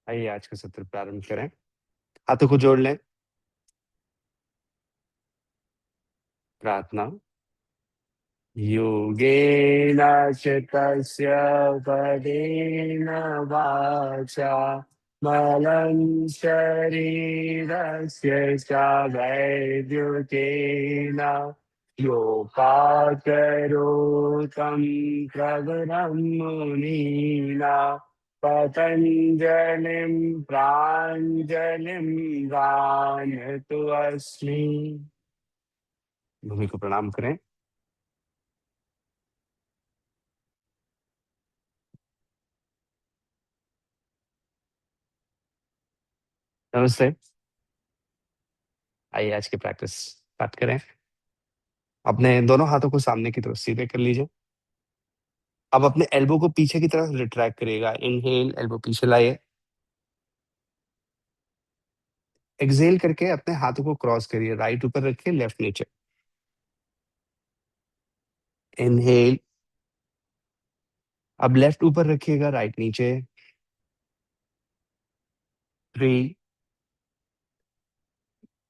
आइए आज का सत्र प्रारंभ करें। हाथों को जोड़ लें। प्रार्थना। योगेन चित्तस्य पदेन वाचा मलं शरीरस्य च वैद्युतेन योपाकरोतं प्रवरं मुनीना पतञ्जलिं प्राञ्जलिं गानतु अस्मि। भूमि को प्रणाम करें। नमस्ते। आइए आज की प्रैक्टिस स्टार्ट करें। अपने दोनों हाथों को सामने की तरफ सीधे कर लीजिए। अब अपने एल्बो को पीछे की तरफ रिट्रैक्ट करिएगा। इनहेल, एल्बो पीछे लाइए। एक्सहेल करके अपने हाथों को क्रॉस करिए। राइट ऊपर रखिए, लेफ्ट नीचे। इनहेल। अब लेफ्ट ऊपर रखिएगा, राइट नीचे। 3।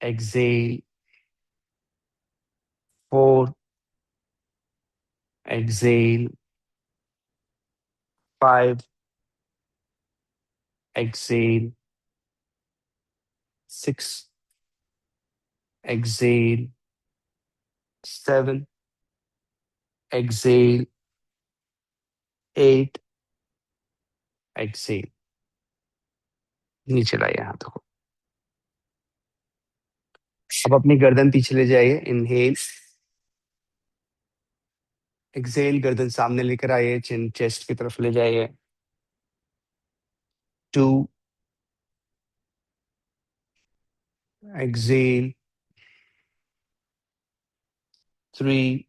Exhale. 4। Exhale. 5। Exhale. 6। Exhale. 7। Exhale. 8। Exhale. नीचे लाइए हाथों को। अब अपनी गर्दन पीछे ले जाइए। इनहेल। एक्सहेल, गर्दन सामने लेकर आइए। चिन चेस्ट की तरफ ले जाइए। 2। एक्सहेल। 3।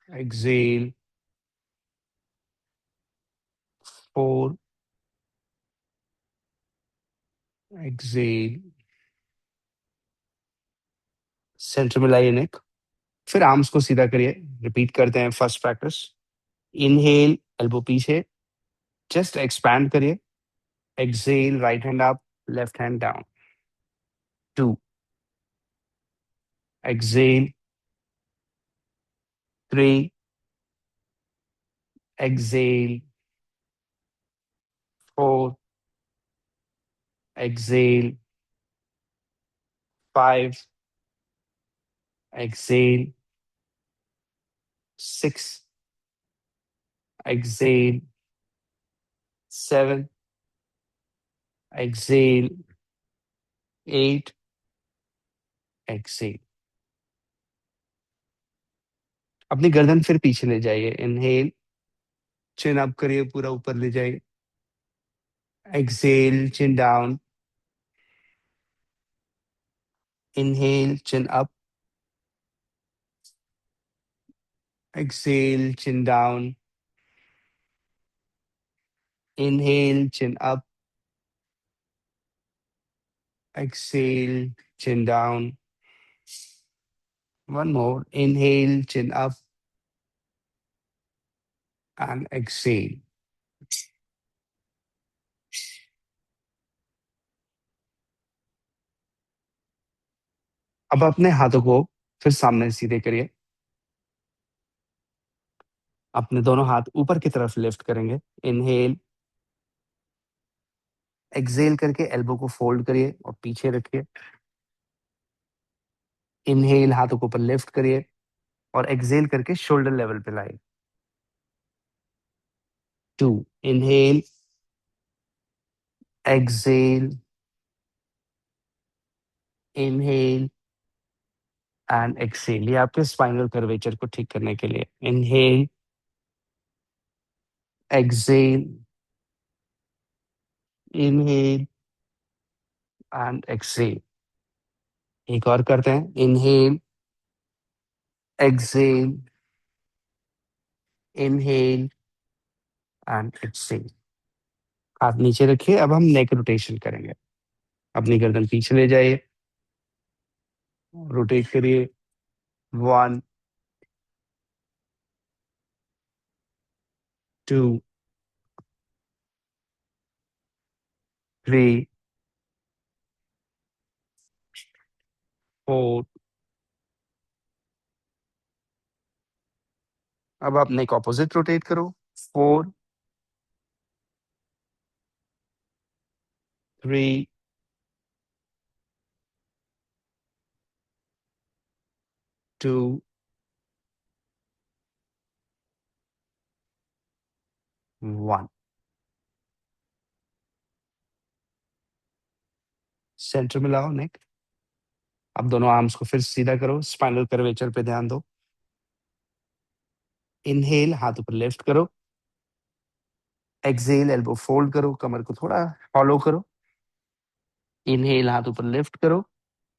एक्सहेल। 4। एक्सहेल। सेंटर में लाइए नेक। फिर आर्म्स को सीधा करिए। रिपीट करते हैं फर्स्ट प्रैक्टिस। इनहेल, एल्बो पीछे, चेस्ट एक्सपैंड करिए। Exhale, right hand up, left hand down. 2। Exhale. 3। Exhale. 4। Exhale. 5। Exhale. 6। Exhale. 7। Exhale. 8। Exhale. अपनी गर्दन फिर पीछे ले जाइए। इनहेल, चिन अप करिए, पूरा ऊपर ले जाइए। Exhale, chin down. Inhale, chin up. Exhale, chin down. Inhale, chin up. Exhale, chin down. One more. Inhale, chin up, and exhale. अब अपने हाथों को फिर सामने सीधे करिए। अपने दोनों हाथ ऊपर की तरफ लिफ्ट करेंगे। इनहेल। एक्सहेल करके एल्बो को फोल्ड करिए और पीछे रखिए। इनहेल, हाथों को ऊपर लिफ्ट करिए और एक्सहेल करके शोल्डर लेवल पे लाइए। 2। Inhale. Exhale. Inhale and exhale. ये आपके स्पाइनल कर्वेचर को ठीक करने के लिए। Inhale. Exhale. Inhale and exhale. एक और करते हैं। Inhale. Exhale. Inhale and exhale. हाथ नीचे रखिए। अब हम नेक रोटेशन करेंगे। अपनी गर्दन पीछे ले जाइए। रोटेट करिए। 1। 2। 3, 4। अब आप नेक ऑपोजिट रोटेट करो। 4, 3, 2, 1। सेंटर में लाओ नेक। अब दोनों आर्म्स को फिर सीधा करो, स्पाइनल कर्वेचर पे ध्यान दो। इनहेल, हाथ ऊपर लिफ्ट करो। एक्सहेल, एल्बो फोल्ड करो, कमर को थोड़ा फॉलो करो। इनहेल, हाथ ऊपर लिफ्ट करो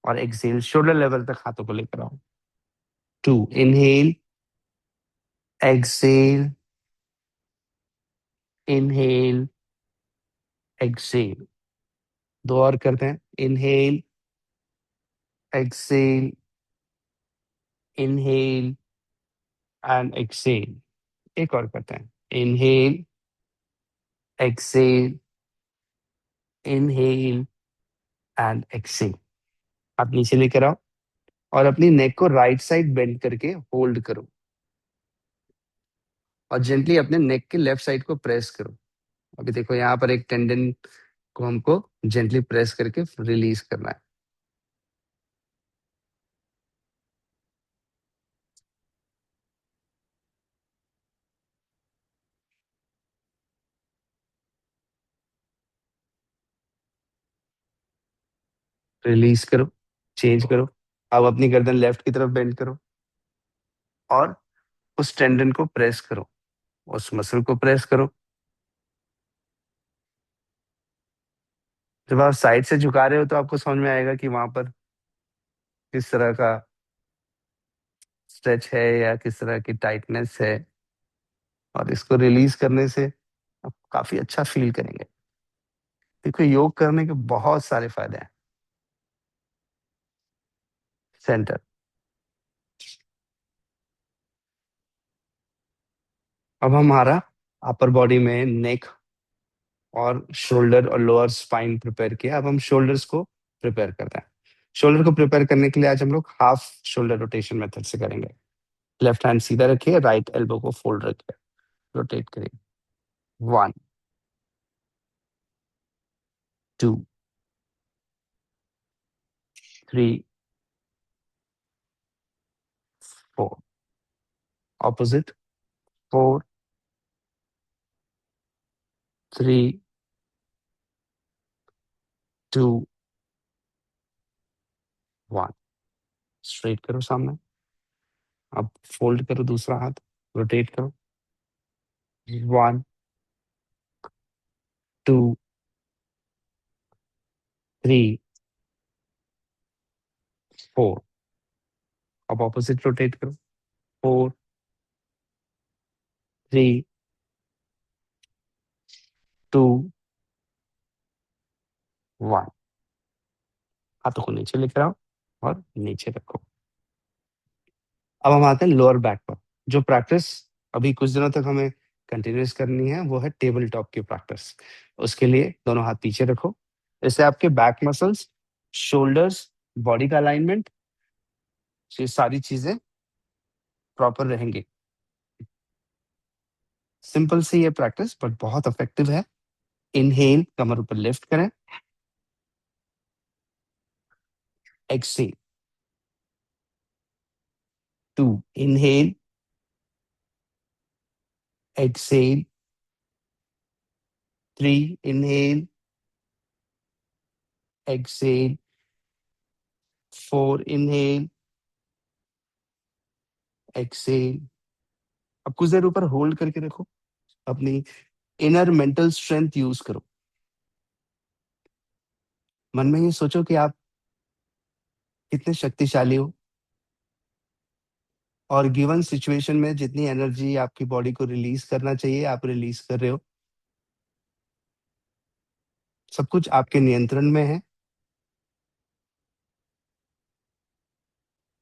और एक्सहेल शोल्डर लेवल तक हाथों को लेकर आओ। 2, इनहेल, एक्सहेल, इनहेल, एक्सहेल। दो और करते हैं। Inhale, exhale, inhale and exhale. एक और करते हैं। Inhale, exhale, inhale and exhale. आप नीचे लेकर आओ और अपनी नेक को राइट साइड बेंड करके होल्ड करो और जेंटली अपने नेक के लेफ्ट साइड को प्रेस करो। अभी देखो यहाँ पर एक टेंडन को हमको जेंटली प्रेस करके रिलीज करना है। रिलीज करो, चेंज करो। अब अपनी गर्दन लेफ्ट की तरफ बेंड करो और उस टेंडन को प्रेस करो, उस मसल को प्रेस करो। जब आप साइड से झुका रहे हो तो आपको समझ में आएगा कि वहां पर किस तरह का स्ट्रेच है या किस तरह की टाइटनेस है, और इसको रिलीज करने से आप काफी अच्छा फील करेंगे। देखो, योग करने के बहुत सारे फायदे हैं। सेंटर। अब हमारा अपर बॉडी में नेक और शोल्डर और लोअर स्पाइन प्रिपेयर किया, अब हम शोल्डर्स को प्रिपेयर करते हैं। शोल्डर को प्रिपेयर करने के लिए आज हम लोग हाफ शोल्डर रोटेशन मेथड से करेंगे। लेफ्ट हैंड सीधा रखिए, राइट एल्बो को फोल्ड रखिए, रोटेट करिए। 1, 2, 3, 4। ऑपोजिट। 4, 3, 2, 1। स्ट्रेट करो सामने। अब फोल्ड करो दूसरा हाथ, रोटेट करो। 1, 2, 3, 4। अब ऑपोजिट रोटेट करो। 4, 3, 2, 1। हाथों को नीचे लेकर आओ और नीचे रखो। अब हम आते हैं लोअर बैक पर। जो प्रैक्टिस अभी कुछ दिनों तक हमें कंटिन्यूस करनी है वो है टेबल टॉप की प्रैक्टिस। उसके लिए दोनों हाथ पीछे रखो। इससे आपके बैक मसल्स, शोल्डर्स, बॉडी का अलाइनमेंट, ये सारी चीजें प्रॉपर रहेंगी। सिंपल सी ये प्रैक्टिस बट बहुत इफेक्टिव है। इनहेल, कमर ऊपर लिफ्ट करें। Exhale. 2, inhale, exhale. 3, inhale, exhale. 4, inhale, exhale. अब कुछ देर ऊपर होल्ड करके रखो। अपनी इनर मेंटल स्ट्रेंथ यूज करो। मन में ये सोचो कि आप कितने शक्तिशाली हो और गिवन सिचुएशन में जितनी एनर्जी आपकी बॉडी को रिलीज करना चाहिए आप रिलीज कर रहे हो। सब कुछ आपके नियंत्रण में है,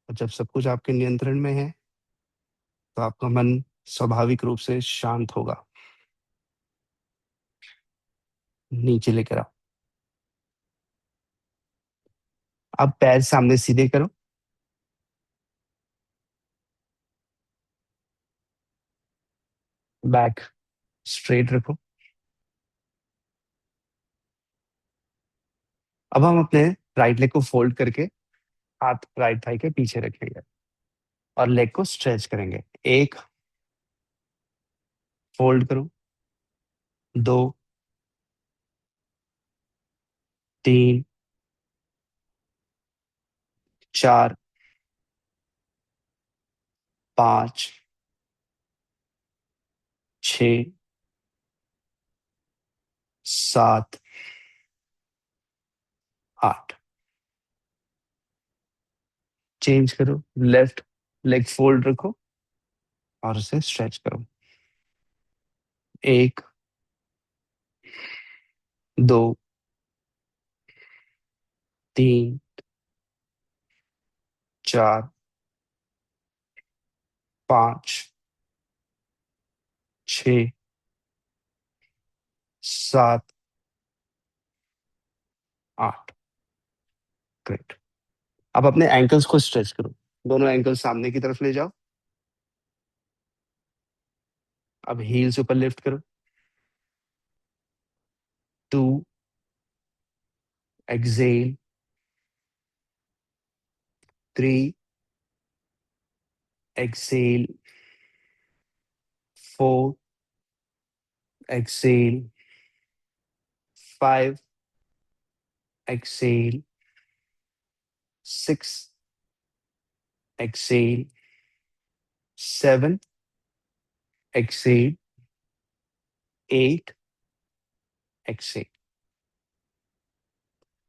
और जब सब कुछ आपके नियंत्रण में है तो आपका मन स्वाभाविक रूप से शांत होगा। नीचे लेकर आओ। अब पैर सामने सीधे करो, बैक स्ट्रेट रखो। अब हम अपने राइट लेग को फोल्ड करके हाथ राइट थाई के पीछे रखेंगे और लेग को स्ट्रेच करेंगे। एक, फोल्ड करो। दो, तीन, चार, पाँच, छ, सात, आठ। चेंज करो, लेफ्ट लेग फोल्ड रखो और उसे स्ट्रेच करो। एक, दो, तीन, चार, पाँच, छ, सात, आठ। ग्रेट। अब अपने एंकल्स को स्ट्रेच करो। दोनों एंकल सामने की तरफ ले जाओ। अब हील्स ऊपर लिफ्ट करो। Two, exhale. Three, exhale. Four, exhale. Five, exhale. Six, exhale. Seven, exhale. Eight, exhale.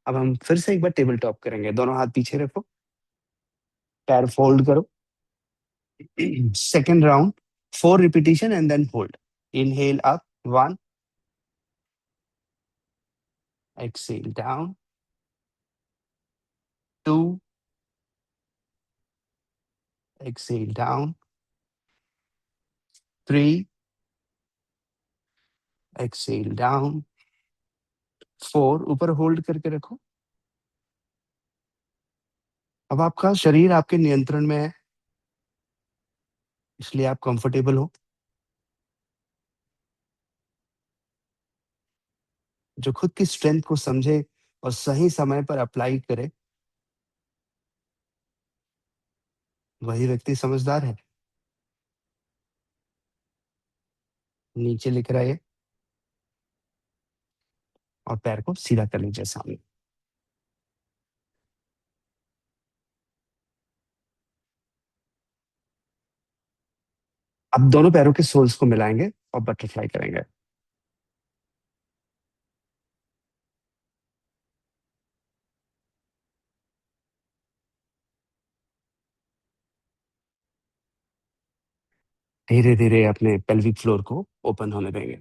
अब हम फिर से एक बार टेबल टॉप करेंगे। दोनों हाथ पीछे रखो, पैर फोल्ड करो। Second round, four repetition and then hold. Inhale up, one, exhale down, two, exhale down, three, exhale down, four, ऊपर होल्ड करके रखो। अब आपका शरीर आपके नियंत्रण में है, इसलिए आप कंफर्टेबल हो। जो खुद की स्ट्रेंथ को समझे और सही समय पर अप्लाई करे, वही व्यक्ति समझदार है। नीचे लिख रहा है और पैर को सीधा कर लीजिए सामने। अब दोनों पैरों के सोल्स को मिलाएंगे और बटरफ्लाई करेंगे। धीरे धीरे अपने पेल्विक फ्लोर को ओपन होने देंगे।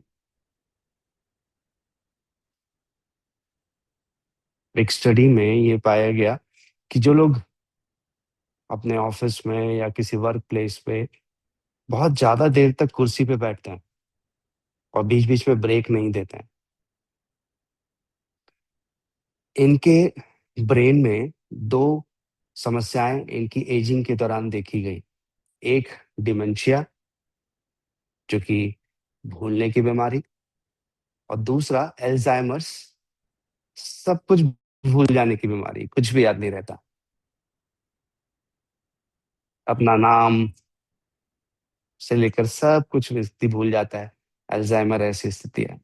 एक स्टडी में ये पाया गया कि जो लोग अपने ऑफिस में या किसी वर्क प्लेस पे बहुत ज्यादा देर तक कुर्सी पे बैठते हैं और बीच बीच में ब्रेक नहीं देते हैं, इनके ब्रेन में दो समस्याएं इनकी एजिंग के दौरान देखी गई। एक, डिमेंशिया, जो कि भूलने की बीमारी, और दूसरा एल्जाइमर्स, सब कुछ भूल जाने की बीमारी, कुछ भी याद नहीं रहता। अपना नाम से लेकर सब कुछ व्यक्ति भूल जाता है। अल्जाइमर ऐसी स्थिति है।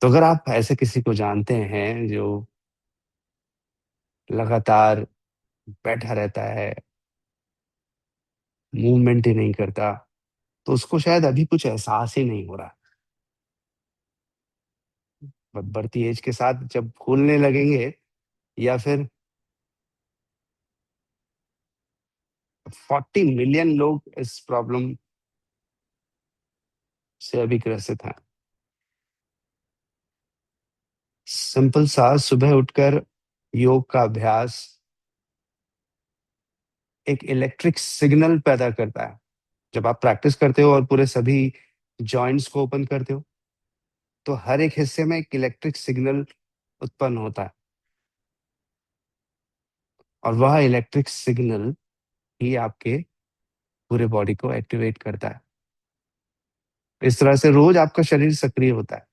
तो अगर आप ऐसे किसी को जानते हैं जो लगातार बैठा रहता है, मूवमेंट ही नहीं करता, तो उसको शायद अभी कुछ एहसास ही नहीं हो रहा। बट बढ़ती एज के साथ जब भूलने लगेंगे, या फिर 40 मिलियन लोग इस प्रॉब्लम से अभी ग्रसित हैं। सिंपल सा सुबह उठकर योग का अभ्यास एक इलेक्ट्रिक सिग्नल पैदा करता है। जब आप प्रैक्टिस करते हो और पूरे सभी जॉइंट्स को ओपन करते हो, तो हर एक हिस्से में एक इलेक्ट्रिक सिग्नल उत्पन्न होता है। और वह इलेक्ट्रिक सिग्नल ही आपके पूरे बॉडी को एक्टिवेट करता है। इस तरह से रोज आपका शरीर सक्रिय होता है।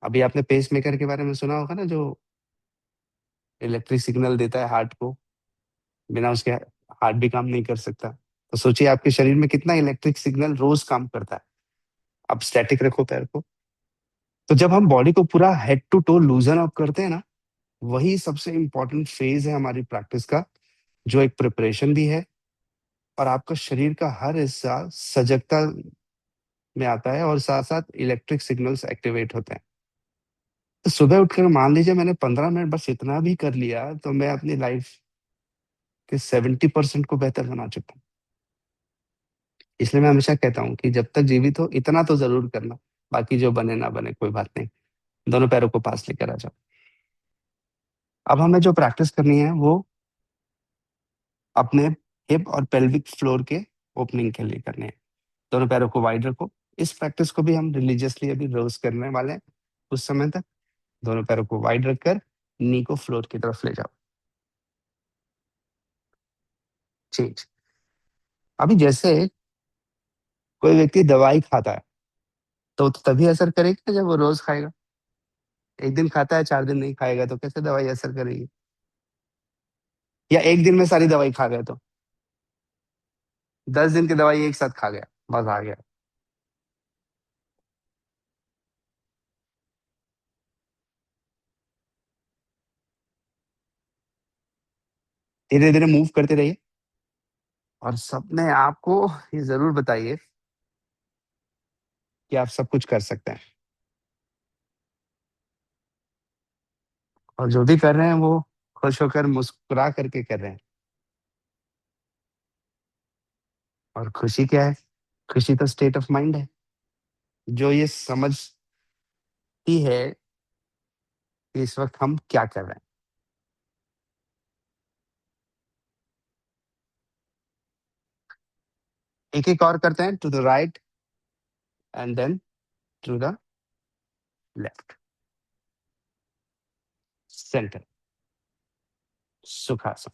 अभी आपने पेस मेकर के बारे में सुना होगा ना, जो इलेक्ट्रिक सिग्नल देता है हार्ट को, बिना उसके हार्ट भी काम नहीं कर सकता। तो सोचिए आपके शरीर में कितना इलेक्ट्रिक सिग्नल रोज काम करता है। अब स्टैटिक रखो पैर को। तो जब हम बॉडी को पूरा head to toe loosen up करते हैं ना, वही सबसे इंपॉर्टेंट फेज है हमारी प्रैक्टिस का, जो एक प्रिपरेशन भी है, और आपका शरीर का हर हिस्सा सजगता में आता है, और साथ साथ इलेक्ट्रिक सिग्नल्स एक्टिवेट होते हैं। तो सुबह उठकर मान लीजिए मैंने 15 मिनट बस इतना भी कर लिया, तो मैं अपनी लाइफ के 70% को बेहतर बना चुका हूँ। इसलिए मैं हमेशा कहता हूँ कि जब तक जीवित हो इतना तो जरूर करना, बाकी जो बने ना बने कोई बात नहीं, दोनों पैरों को पास लेकर आ जाओ। अब हमें जो प्रैक्टिस करनी है वो अपने हिप और पेल्विक फ्लोर के ओपनिंग के लिए करनी है। दोनों पैरों को वाइड रखो। इस प्रैक्टिस को भी हम रिलीजियसली अभी रोज करने वाले हैं कुछ समय तक। दोनों पैरों को वाइड रखकर नी को फ्लोर की तरफ ले जाओ। चेंज। अभी जैसे कोई व्यक्ति दवाई खाता है, तो तभी असर करेगी जब वो रोज खाएगा। एक दिन खाता है 4 दिन नहीं खाएगा तो कैसे दवाई असर करेगी? या एक दिन में सारी दवाई खा गए तो 10 दिन की दवाई एक साथ खा गया, बस आ गया। धीरे धीरे मूव करते रहिए, और सबने आपको ये जरूर बताइए कि आप सब कुछ कर सकते हैं, और जो भी कर रहे हैं वो खुश होकर मुस्कुरा करके कर रहे हैं। और खुशी क्या है? खुशी तो स्टेट ऑफ माइंड है, जो ये समझती है कि इस वक्त हम क्या कर रहे हैं। एक एक और करते हैं, to the right and then to the left. Centre. Sukhasana.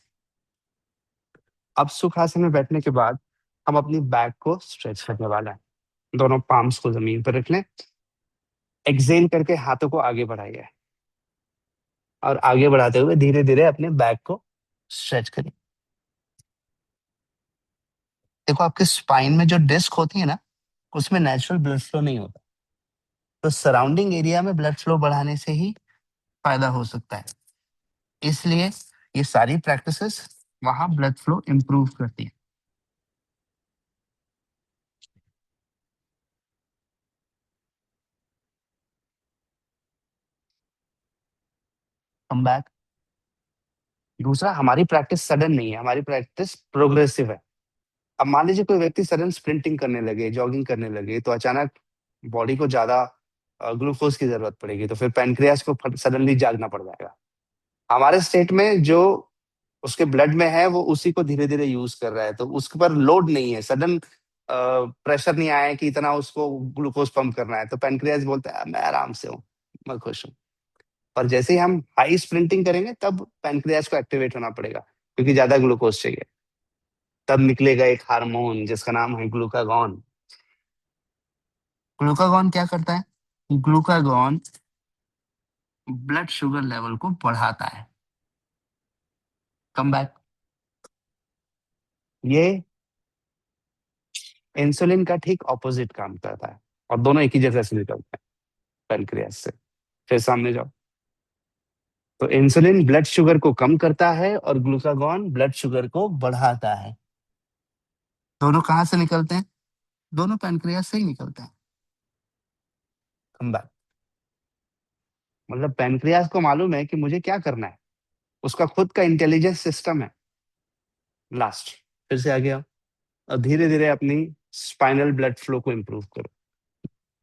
अब सुखासन में बैठने के बाद हम अपनी बैक को स्ट्रेच करने वाले हैं। दोनों पाम्स को जमीन पर रख लें। एक्सेल करके हाथों को आगे बढ़ाइए, और आगे बढ़ाते हुए धीरे धीरे अपने बैक को स्ट्रेच करिए। देखो आपके स्पाइन में जो डिस्क होती है ना, उसमें नेचुरल ब्लड फ्लो नहीं होता। तो सराउंडिंग एरिया में ब्लड फ्लो बढ़ाने से ही फायदा हो सकता है। इसलिए ये सारी प्रैक्टिसेस वहां ब्लड फ्लो इंप्रूव करती है। Come back. दूसरा, हमारी प्रैक्टिस सडन नहीं है, हमारी प्रैक्टिस प्रोग्रेसिव है। अब मान लीजिए कोई व्यक्ति सडन स्प्रिंटिंग करने लगे, जॉगिंग करने लगे, तो अचानक बॉडी को ज्यादा ग्लूकोज की जरूरत पड़ेगी, तो फिर पैनक्रियास को सडनली जागना पड़ जाएगा। हमारे स्टेट में जो उसके ब्लड में है वो उसी को धीरे धीरे यूज कर रहा है, तो उसके पर लोड नहीं है, सडन प्रेशर नहीं आया है कि इतना उसको ग्लूकोज पंप करना है, तो पैनक्रियास बोलता है मैं आराम से हूँ, मैं खुश हूँ। पर जैसे ही हम हाई स्प्रिंटिंग करेंगे तब पैनक्रियास को एक्टिवेट होना पड़ेगा, क्योंकि ज्यादा ग्लूकोज चाहिए। तब निकलेगा एक हार्मोन जिसका नाम है ग्लूकागॉन। ग्लूकागॉन क्या करता है? ग्लूकागॉन ब्लड शुगर लेवल को बढ़ाता है। Come back. ये इंसुलिन का ठीक ऑपोजिट काम करता है, और दोनों एक ही जगह से निकलते हैं, पैनक्रियास से। फिर सामने जाओ। तो इंसुलिन ब्लड शुगर को कम करता है, और ग्लूकागॉन ब्लड शुगर को बढ़ाता है। दोनों कहाँ से निकलते हैं? दोनों पैनक्रियास से ही निकलते हैं। Come back. मतलब पैनक्रियास को मालूम है कि मुझे क्या करना है, उसका खुद का इंटेलिजेंस सिस्टम है। लास्ट। फिर से आ गया, और धीरे धीरे अपनी स्पाइनल ब्लड फ्लो को इंप्रूव करो।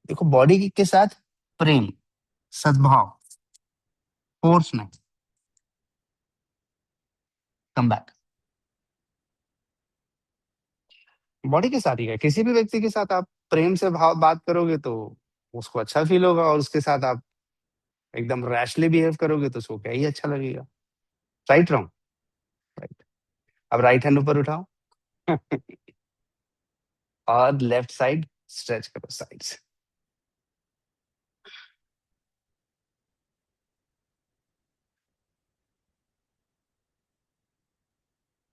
देखो बॉडी के साथ प्रेम, सद्भाव, फोर्स नहीं। Come back. बॉडी के साथ ही है, किसी भी व्यक्ति के साथ आप प्रेम से भाव बात करोगे तो उसको अच्छा फील होगा, और उसके साथ आप एकदम रैशली बिहेव करोगे तो उसको क्या ही अच्छा लगेगा। Right wrong? अब राइट हैंड ऊपर उठाओ और लेफ्ट साइड स्ट्रेच करो साइड से।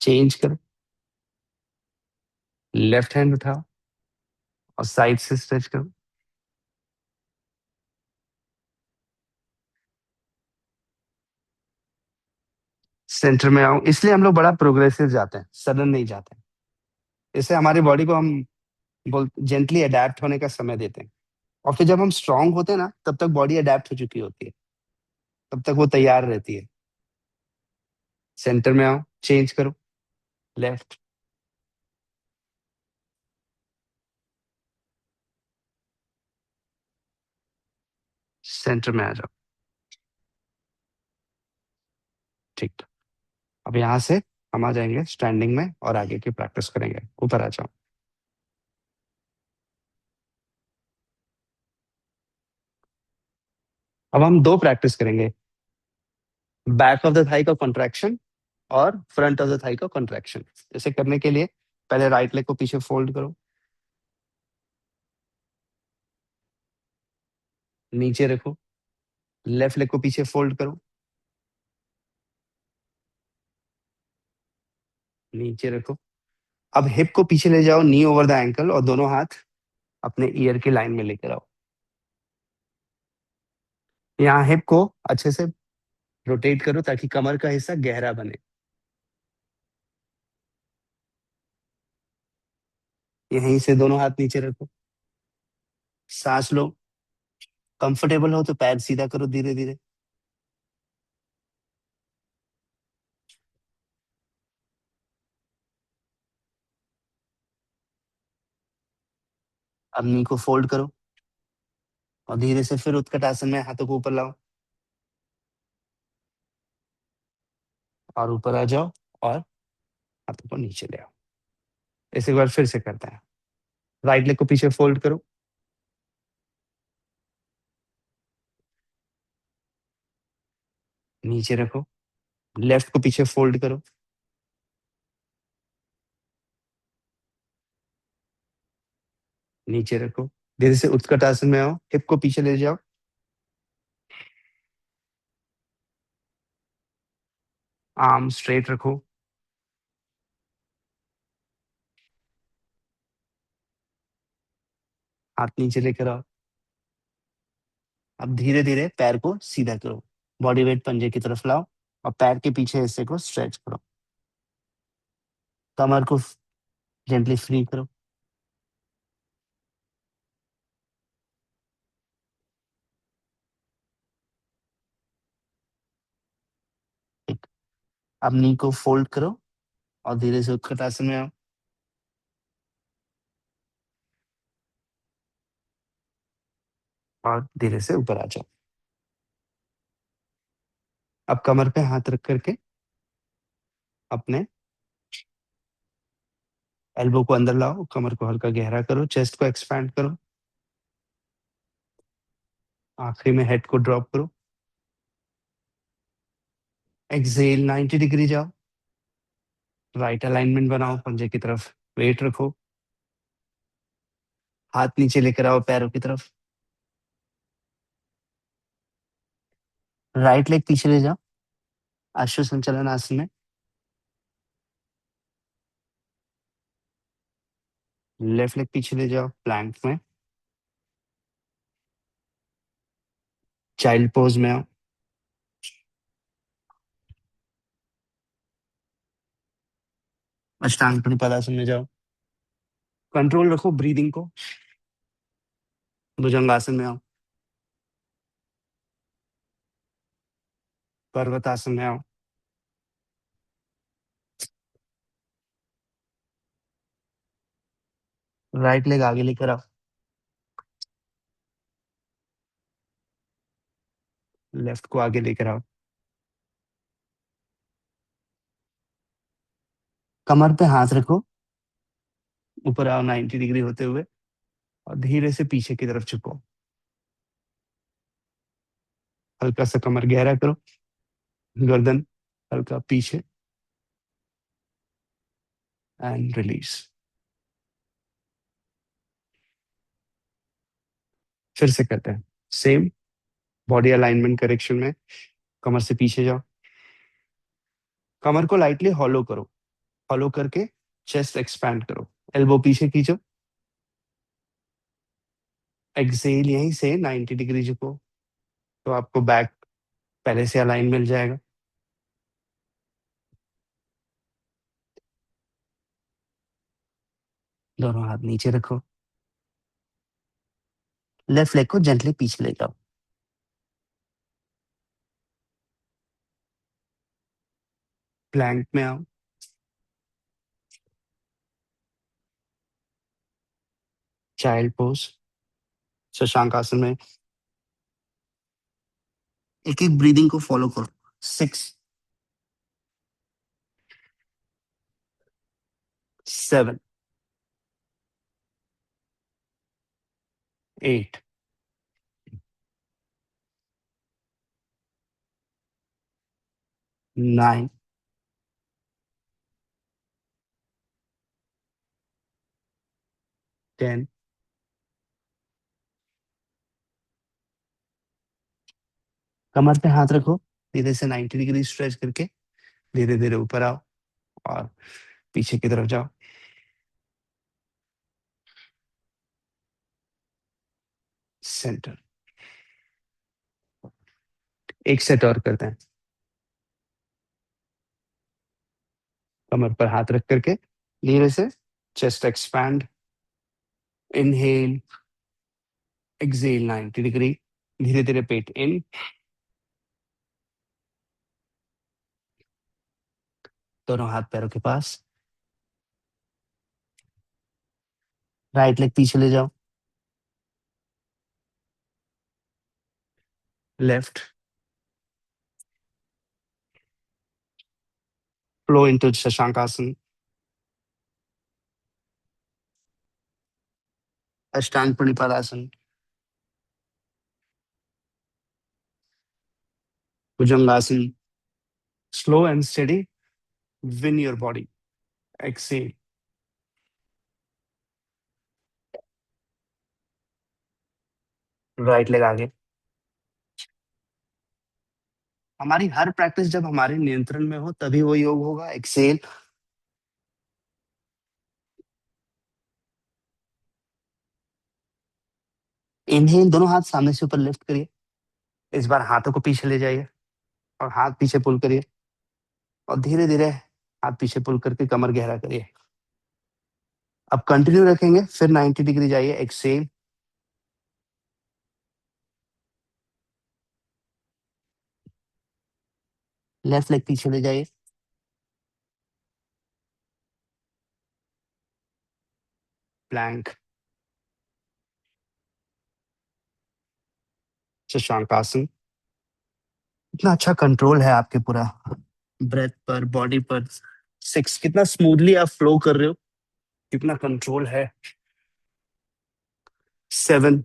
चेंज करो, लेफ्ट हैंड उठाओ और साइड से स्ट्रेच करो। सेंटर में आओ, इसलिए हम लोग बड़ा प्रोग्रेसिव जाते हैं, सडन नहीं जाते हैं। इससे हमारी बॉडी को हम बोल जेंटली अडेप्ट होने का समय देते हैं। और फिर जब हम स्ट्रांग होते हैं ना, तब तक बॉडी अडेप्ट हो चुकी होती है, तब तक वो तैयार रहती है। सेंटर में आओ, चेंज करो, लेफ्ट, सेंटर में आ जाओ। ठीक। अब यहाँ से हम आ जाएंगे स्टैंडिंग में और आगे की प्रैक्टिस करेंगे। ऊपर आ जाओ। अब हम दो प्रैक्टिस करेंगे, बैक ऑफ द थाई का कॉन्ट्रैक्शन और फ्रंट ऑफ द थाई का कॉन्ट्रैक्शन। इसे करने के लिए पहले राइट लेग को पीछे फोल्ड करो, नीचे रखो, लेफ्ट लेग को पीछे फोल्ड करो, नीचे रखो। अब हिप को पीछे ले जाओ, नी ओवर द एंकल, और दोनों हाथ अपने ईयर की लाइन में लेकर आओ। यहाँ हिप को अच्छे से रोटेट करो ताकि कमर का हिस्सा गहरा बने। यहीं से दोनों हाथ नीचे रखो, सांस लो। कंफर्टेबल हो तो पैर सीधा करो धीरे धीरे। अब नी को फोल्ड करो और धीरे से फिर उत्कट आसन में हाथों को ऊपर लाओ और ऊपर आ जाओ और हाथों को नीचे ले आओ। इस एक बार फिर से करते हैं। राइट लेग को पीछे फोल्ड करो, नीचे रखो, लेफ्ट को पीछे फोल्ड करो, नीचे रखो। धीरे से उत्कट आसन में आओ, हिप को पीछे ले जाओ, आर्म स्ट्रेट रखो, हाथ नीचे लेकर आओ। अब धीरे धीरे पैर को सीधा करो, बॉडी वेट पंजे की तरफ लाओ और पैर के पीछे हिस्से को स्ट्रेच करो। कमर को जेंटली फ्री करो। ठीक। अब नी को फोल्ड करो और धीरे से उत्कट आसन में आओ और धीरे से ऊपर आ जाओ। अब कमर पे हाथ रख करके अपने एल्बो को अंदर लाओ, कमर को हल्का गहरा करो, चेस्ट को एक्सपैंड करो, आखिरी में हेड को ड्रॉप करो। एक्सेल 90 डिग्री जाओ, राइट अलाइनमेंट बनाओ, पंजे की तरफ वेट रखो, हाथ नीचे लेकर आओ पैरों की तरफ, राइट लेग पीछे ले जाओ अश्व संचालन आसन में, लेफ्ट लेग पीछे ले जाओ प्लैंक में, चाइल्ड पोज में आओ, अष्टांग प्रणिपादासन में जाओ। कंट्रोल रखो ब्रीदिंग को, भुजंगासन में आओ, पर्वतासन में आओ, राइट लेग आगे लेकर आओ, लेफ्ट को आगे लेकर आओ, कमर पे हाथ रखो, ऊपर आओ 90 डिग्री होते हुए और धीरे से पीछे की तरफ झुको, हल्का सा कमर गहरा करो, गर्दन हल्का पीछे, एंड रिलीज। फिर से करते हैं सेम, बॉडी अलाइनमेंट करेक्शन में कमर से पीछे जाओ, कमर को लाइटली हॉलो करो, हॉलो करके चेस्ट एक्सपैंड करो, एल्बो पीछे खींचो, एक्सेल यहीं से 90 डिग्री झुको, तो आपको बैक पहले से अलाइन मिल जाएगा। दोनों हाथ नीचे रखो, लेफ्ट लेग को जेंटली पीछे ले जाओ, प्लैंक में आओ, चाइल्ड पोज, शशांक आसन में एक एक ब्रीदिंग को फॉलो करो। 6, 7, 8, 9, 10। कमर पे हाथ रखो, धीरे से 90 डिग्री स्ट्रेच करके धीरे धीरे ऊपर आओ और पीछे की तरफ जाओ, सेंटर। एक सेट और करते हैं, कमर पर हाथ रख करके धीरे से chest expand, inhale, exhale 90 degree, धीरे धीरे पेट इन, दोनों हाथ पैरों के पास, राइट लेग पीछे ले जाओ, left, flow into Shashank asana, Ashtanga Pranipadasana, Bhujangasana, slow and steady, win your body, exhale, right leg आगे। हमारी हर प्रैक्टिस जब हमारे नियंत्रण में हो तभी वो योग होगा। एक्सेल, इनहेल, दोनों हाथ सामने से ऊपर लिफ्ट करिए, इस बार हाथों को पीछे ले जाइए और हाथ पीछे पुल करिए और धीरे धीरे हाथ पीछे पुल करके कमर गहरा करिए। अब कंटिन्यू रखेंगे, फिर 90 डिग्री जाइए, एक्सेल, लेफ्ट लेग पीछे ले जाइए, प्लैंक, शशांकासन। इतना अच्छा कंट्रोल है आपके पूरा ब्रेथ पर, बॉडी पर। 6, कितना स्मूथली आप फ्लो कर रहे हो, कितना कंट्रोल है। 7,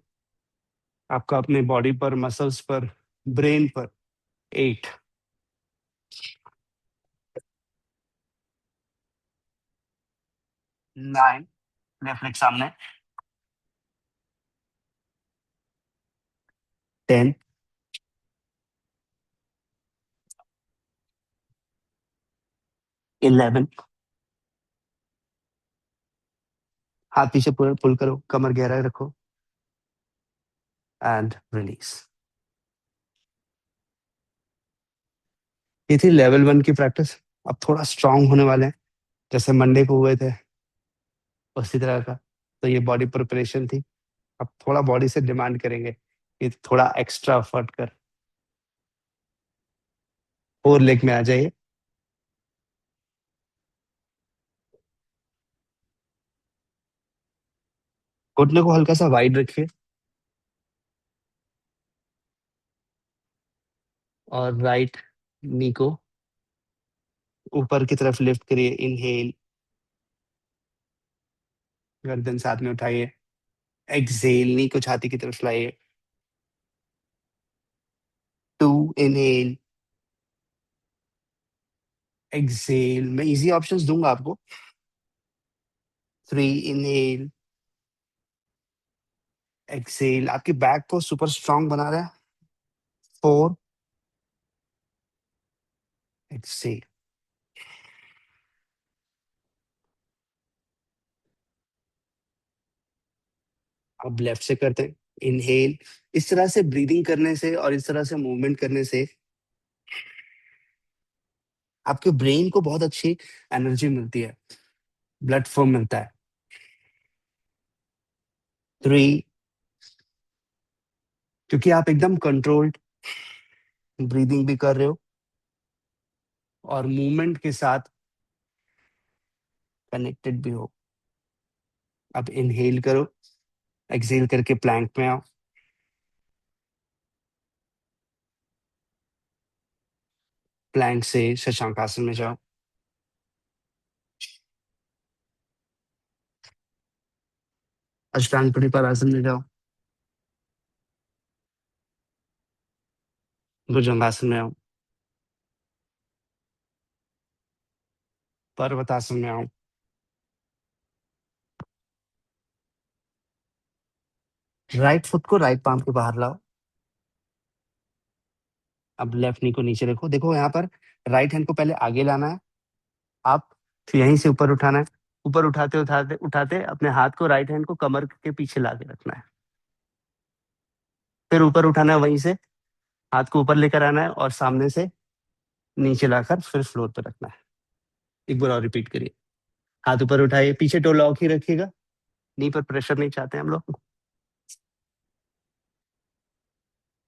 आपका अपने बॉडी पर, मसल्स पर, ब्रेन पर। 8, 9, लेफ्ट लेग सामने। 10, 11, हाथ पीछे पुल पुल करो, कमर गहरा रखो एंड रिलीज। ये थी लेवल 1 की प्रैक्टिस। अब थोड़ा स्ट्रांग होने वाले हैं, जैसे मंडे को हुए थे उसी तरह का। तो ये बॉडी प्रिपरेशन थी। अब थोड़ा बॉडी से डिमांड करेंगे कि थोड़ा एक्स्ट्रा एफर्ट कर। 4 लेग में आ जाइए, घुटने को हल्का सा वाइड रखिए और राइट नी को ऊपर की तरफ लिफ्ट करिए, इनहेल, गर्दन साथ में उठाइए, एक्सेल, नी को छाती की तरफ लाइए, 2, इनहेल, एक्सेल। मैं इजी ऑप्शंस दूंगा आपको, 3 इनहेल, एक्सेल, आपकी बैक को सुपर स्ट्रांग बना रहा है। 4, एक्सेल। अब लेफ्ट से करते हैं। इनहेल, इस तरह से ब्रीदिंग करने से और इस तरह से मूवमेंट करने से आपके ब्रेन को बहुत अच्छी एनर्जी मिलती है, ब्लड फ्लो मिलता है। 3, क्योंकि आप एकदम कंट्रोल्ड ब्रीदिंग भी कर रहे हो और मूवमेंट के साथ कनेक्टेड भी हो। अब इनहेल करो, एक्सेल करके प्लैंक में आओ। प्लैंक से शशांक आसन में जाओ। अष्टांग परिपाद में जाओ। भुजंगासन में आओ। पर्वतासन में आओ। राइट फुट को राइट पाम के बाहर लाओ। अब लेफ्ट नी को नीचे रखो। देखो यहाँ पर राइट हैंड को पहले आगे लाना है, आप यहीं से ऊपर उठाना है। ऊपर उठाते उठाते उठाते अपने हाथ को, राइट हैंड को कमर के पीछे ला के रखना है। फिर ऊपर उठाना है, वहीं से हाथ को ऊपर लेकर आना है और सामने से नीचे लाकर फिर फ्लोर पर रखना है। एक बार और रिपीट करिए। हाथ ऊपर उठाइए, पीछे टो लॉक ही रखिएगा, नी पर प्रेशर नहीं चाहते हम लोग।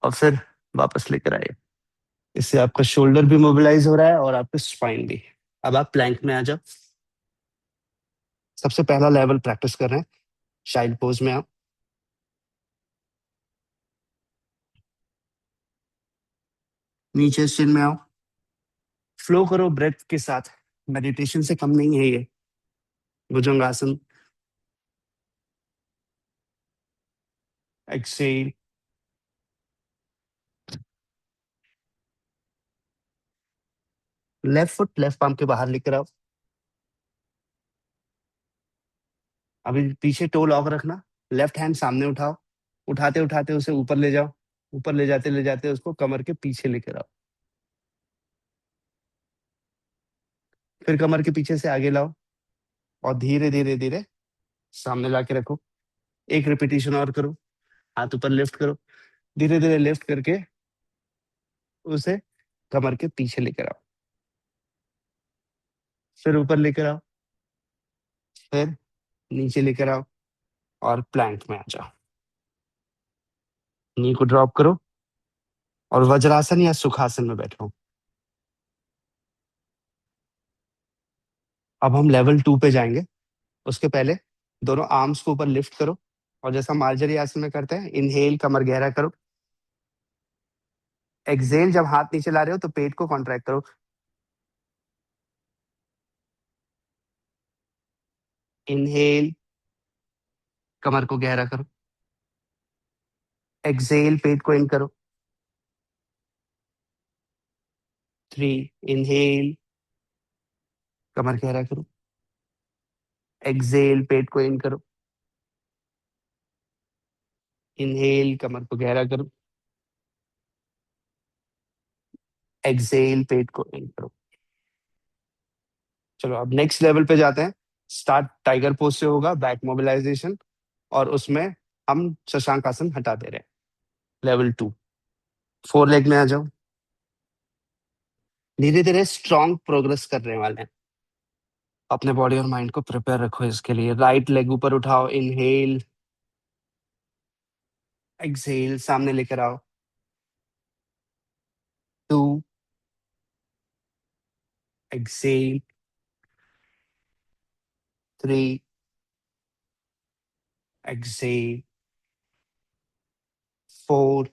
और फिर वापस लेकर आइए। इससे आपका शोल्डर भी मोबिलाइज हो रहा है और आपका स्पाइन भी। अब आप प्लैंक में आ जाओ। सबसे पहला लेवल प्रैक्टिस कर रहे हैं, चाइल्ड पोज में आप। नीचे सिर में आओ। फ्लो करो ब्रेथ के साथ, मेडिटेशन से कम नहीं है ये bhujangasana. Exhale. Left foot left palm के बाहर लेकर आओ। अभी पीछे टो लॉक रखना। लेफ्ट हैंड सामने उठाओ, उठाते उठाते उसे ऊपर ले जाओ। ऊपर ले जाते उसको कमर के पीछे लेकर आओ। फिर कमर के पीछे से आगे लाओ और धीरे धीरे धीरे सामने लाके रखो। एक रिपीटिशन और करो। हाथ ऊपर लिफ्ट करो, धीरे धीरे लिफ्ट करके उसे कमर के पीछे लेकर आओ। फिर ऊपर लेकर आओ, फिर नीचे लेकर आओ और प्लैंक में आ जाओ। नी को ड्रॉप करो और वज्रासन या सुखासन में बैठो। अब हम लेवल 2 पे जाएंगे। उसके पहले दोनों आर्म्स को ऊपर लिफ्ट करो और जैसा मार्जरी आसन में करते हैं, इनहेल कमर गहरा करो। एक्सेल जब हाथ नीचे ला रहे हो तो पेट को कॉन्ट्रैक्ट करो। इनहेल, कमर को गहरा करो। एक्सेल, पेट को इन करो। 3, इनहेल, कमर गहरा करो। एक्सेल, पेट को इन करो। इनहेल, कमर को गहरा करो। एक्सेल, पेट को इन करो। चलो अब नेक्स्ट लेवल पे जाते हैं। स्टार्ट टाइगर पोज से होगा, बैक मोबिलाइजेशन, और उसमें हम शशांक आसन हटा दे रहे हैं। लेवल 2, 4 लेग में आ जाओ। धीरे धीरे स्ट्रॉन्ग प्रोग्रेस करने वाले हैं। अपने बॉडी और माइंड को प्रिपेयर रखो इसके लिए। राइट लेग ऊपर उठाओ, इनहेल, एक्सेल, सामने लेकर आओ। 2, एक्सेल, 3, एक्सेल, 4,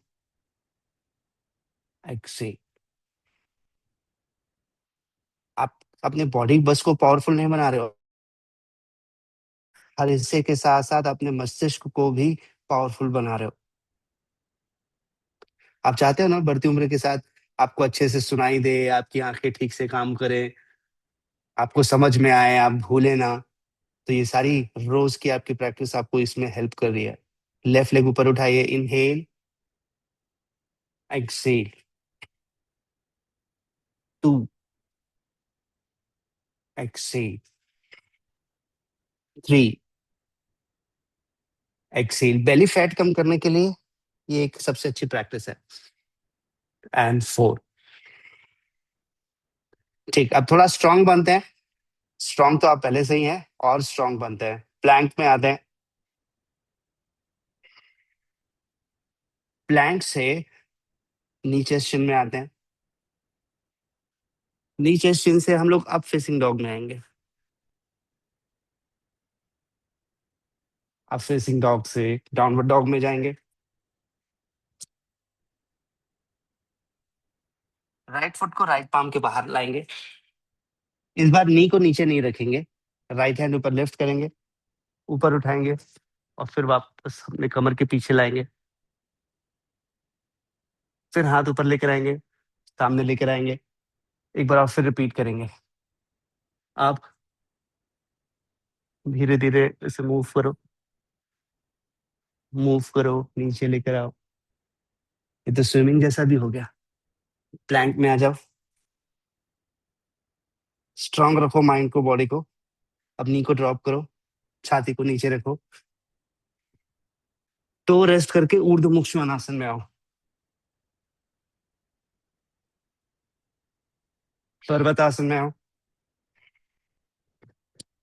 एक्सेल। आप अपने बॉडी बस को पावरफुल नहीं बना रहे हो, हर हिस्से के साथ साथ अपने मस्तिष्क को भी पावरफुल बना रहे हो। आप चाहते हो ना बढ़ती उम्र के साथ आपको अच्छे से सुनाई दे, आपकी आंखें ठीक से काम करें, आपको समझ में आए, आप भूले ना। तो ये सारी रोज की आपकी प्रैक्टिस आपको इसमें हेल्प कर रही है। लेफ्ट लेग ऊपर उठाइए, inhale, exhale, 2, exhale, 3, exhale. Belly fat कम करने के लिए ये एक सबसे अच्छी प्रैक्टिस है। एंड 4। ठीक, अब थोड़ा स्ट्रांग बनते हैं। स्ट्रांग तो आप पहले से ही हैं, और स्ट्रांग बनते हैं। प्लैंक में आते हैं। प्लैंक से नीचे शिन में आते हैं। नीचे शिन से हम लोग अप फेसिंग डॉग में आएंगे। अप फेसिंग डॉग से डाउनवर्ड डॉग में जाएंगे। राइट फुट को राइट पाम के बाहर लाएंगे। इस बार नी को नीचे नहीं रखेंगे। राइट हैंड ऊपर लिफ्ट करेंगे, ऊपर उठाएंगे, और फिर वापस अपने कमर के पीछे लाएंगे। फिर हाथ ऊपर लेकर आएंगे, सामने लेकर आएंगे। एक बार और फिर रिपीट करेंगे। आप धीरे धीरे इसे मूव करो, मूव करो, नीचे लेकर आओ। ये तो स्विमिंग जैसा भी हो गया। प्लैंक में आ जाओ। स्ट्रांग रखो माइंड को, बॉडी को। अब नी को ड्रॉप करो, छाती को नीचे रखो, तो रेस्ट करके ऊर्ध्वमुख श्वानासन में आओ। पर्वतासन में आओ।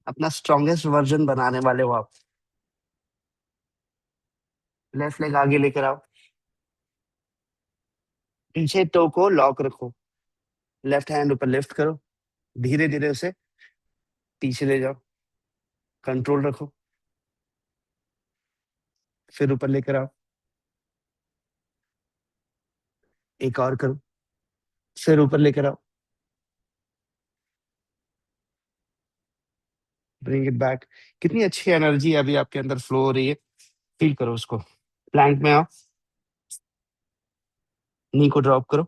अपना स्ट्रॉन्गेस्ट वर्जन बनाने वाले हो आप। लेफ्ट लेग आगे लेकर आओ। पीछे टो को लॉक रखो। लेफ्ट हैंड ऊपर लिफ्ट करो, धीरे धीरे उसे पीछे ले जाओ। कंट्रोल रखो। फिर ऊपर लेकर आओ। एक और करो। फिर ऊपर लेकर आओ। Bring it back. कितनी अच्छी एनर्जी अभी आपके अंदर फ्लो हो रही है, फील करो उसको। प्लैंक में आओ। नी को ड्रॉप करो।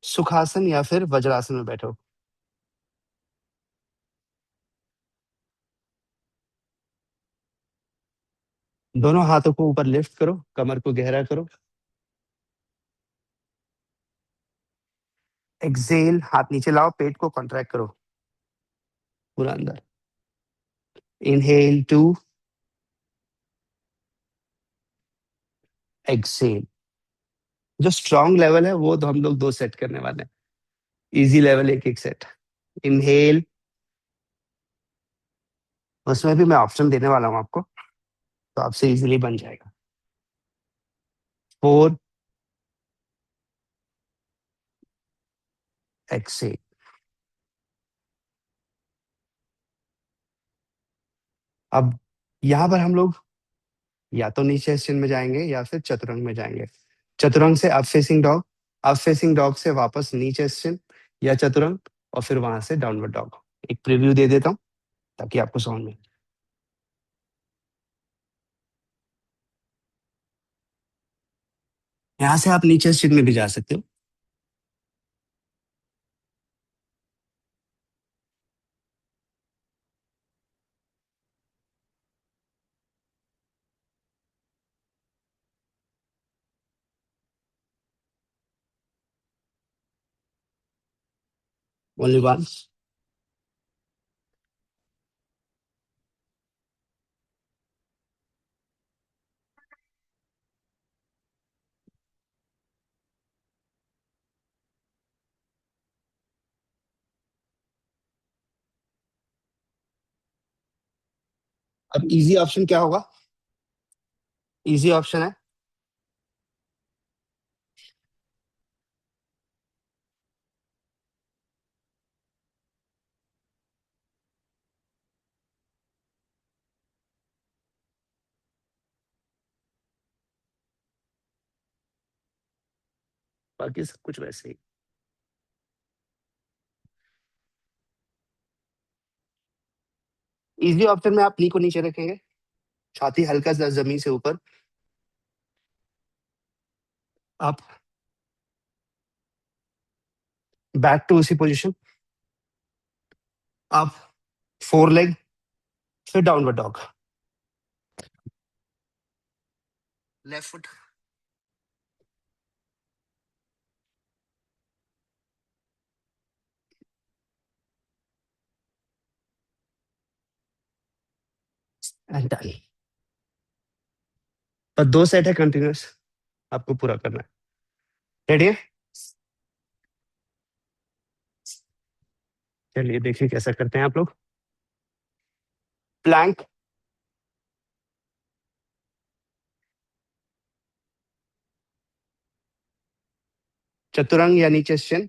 सुखासन या फिर वज्रासन में बैठो। दोनों हाथों को ऊपर लिफ्ट करो, कमर को गहरा करो। एक्सेल, हाथ नीचे लाओ, पेट को कॉन्ट्रैक्ट करो पूरा अंदर। Inhale, 2, exhale. जो स्ट्रॉन्ग लेवल है वो तो हम लोग 2 सेट करने वाले हैं। इजी लेवल एक एक सेट। इनहेल, उसमें भी मैं ऑप्शन देने वाला हूँ आपको, तो आपसे इजीली बन जाएगा। 4, एक्सेल। अब यहाँ पर हम लोग या तो नीचे स्टेशन में जाएंगे या फिर चतुरंग में जाएंगे। चतुरंग से up facing dog, up facing dog से वापस नीचे स्टेशन या चतुरंग, और फिर वहां से डाउनवर्ड डॉग। एक प्रीव्यू दे देता हूँ ताकि आपको समझ में। यहाँ से आप नीचे स्टेशन में भी जा सकते हो। Only one. अब इजी ऑप्शन क्या होगा? इजी ऑप्शन है बाकी सब कुछ वैसे ही। इजी ऑप्शन में आप नी को नीचे रखेंगे, छाती हल्का सा जमीन से ऊपर। आप बैक टू उसी पोजीशन। आप 4 लेग, फिर downward dog, left foot and done. पर 2 सेट है कंटिन्यूस, आपको पूरा करना है। रेडी है? चलिए देखिए कैसा करते हैं आप लोग। प्लैंक, चतुरंग या नीचे chin,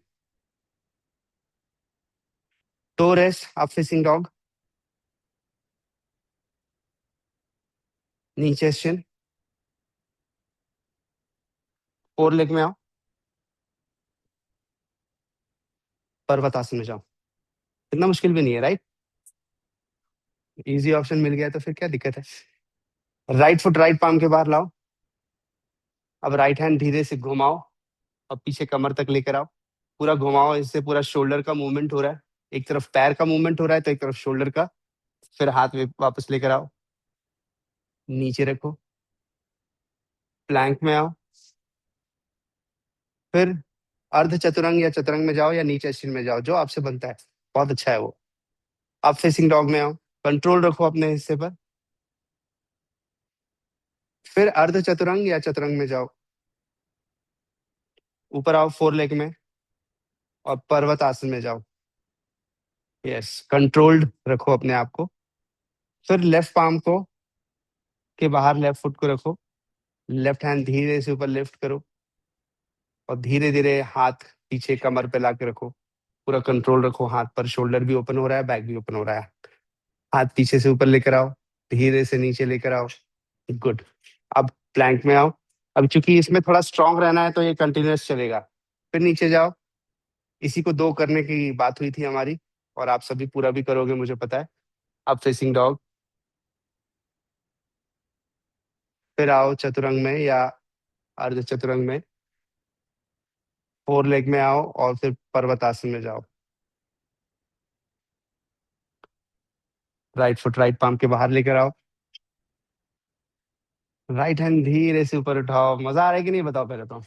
toe rest up facing dog, नीचे चिन, फोर लेग में आओ, पर्वत आसन में जाओ। इतना मुश्किल भी नहीं है, राइट? इजी ऑप्शन मिल गया तो फिर क्या दिक्कत है। राइट फुट राइट पाम के बाहर लाओ। अब राइट हैंड धीरे से घुमाओ और पीछे कमर तक लेकर आओ। पूरा घुमाओ, इससे पूरा शोल्डर का मूवमेंट हो रहा है। एक तरफ पैर का मूवमेंट हो रहा है तो एक तरफ शोल्डर का। फिर हाथ में वापस लेकर आओ, नीचे रखो, प्लैंक में आओ। फिर अर्ध चतुरंग या चतुरंग में जाओ या नीचे स्टिल में जाओ, जो आपसे बनता है, बहुत अच्छा है वो। आप फेसिंग डॉग में आओ, कंट्रोल रखो अपने हिस्से पर। फिर अर्ध चतुरंग या चतुरंग में जाओ, ऊपर आओ फोर लेग में और पर्वत आसन में जाओ। यस, कंट्रोल्ड रखो अपने आप को। फिर लेफ्ट पाम को के बाहर लेफ्ट फुट को रखो, लेफ्ट हैंड धीरे से ऊपर लिफ्ट करो और धीरे धीरे हाथ पीछे कमर पे ला के रखो। पूरा कंट्रोल रखो हाथ पर, शोल्डर भी ओपन हो रहा है, बैक भी ओपन हो रहा है। हाथ पीछे से ऊपर लेकर आओ, धीरे से नीचे लेकर आओ। गुड। अब प्लैंक में आओ। अब चूंकि इसमें थोड़ा स्ट्रांग रहना है तो ये कंटिन्यूअस चलेगा। फिर नीचे जाओ। इसी को 2 करने की बात हुई थी हमारी, और आप सभी पूरा भी करोगे मुझे पता है। अब फेसिंग डॉग, फिर आओ चतुरंग में या अर्ध चतुरंग में, फोर लेग में आओ और फिर पर्वतासन में जाओ। राइट फुट राइट पाम के बाहर लेकर आओ, राइट हैंड धीरे से ऊपर उठाओ। मजा आ रहा है कि नहीं बताओ पहले तो।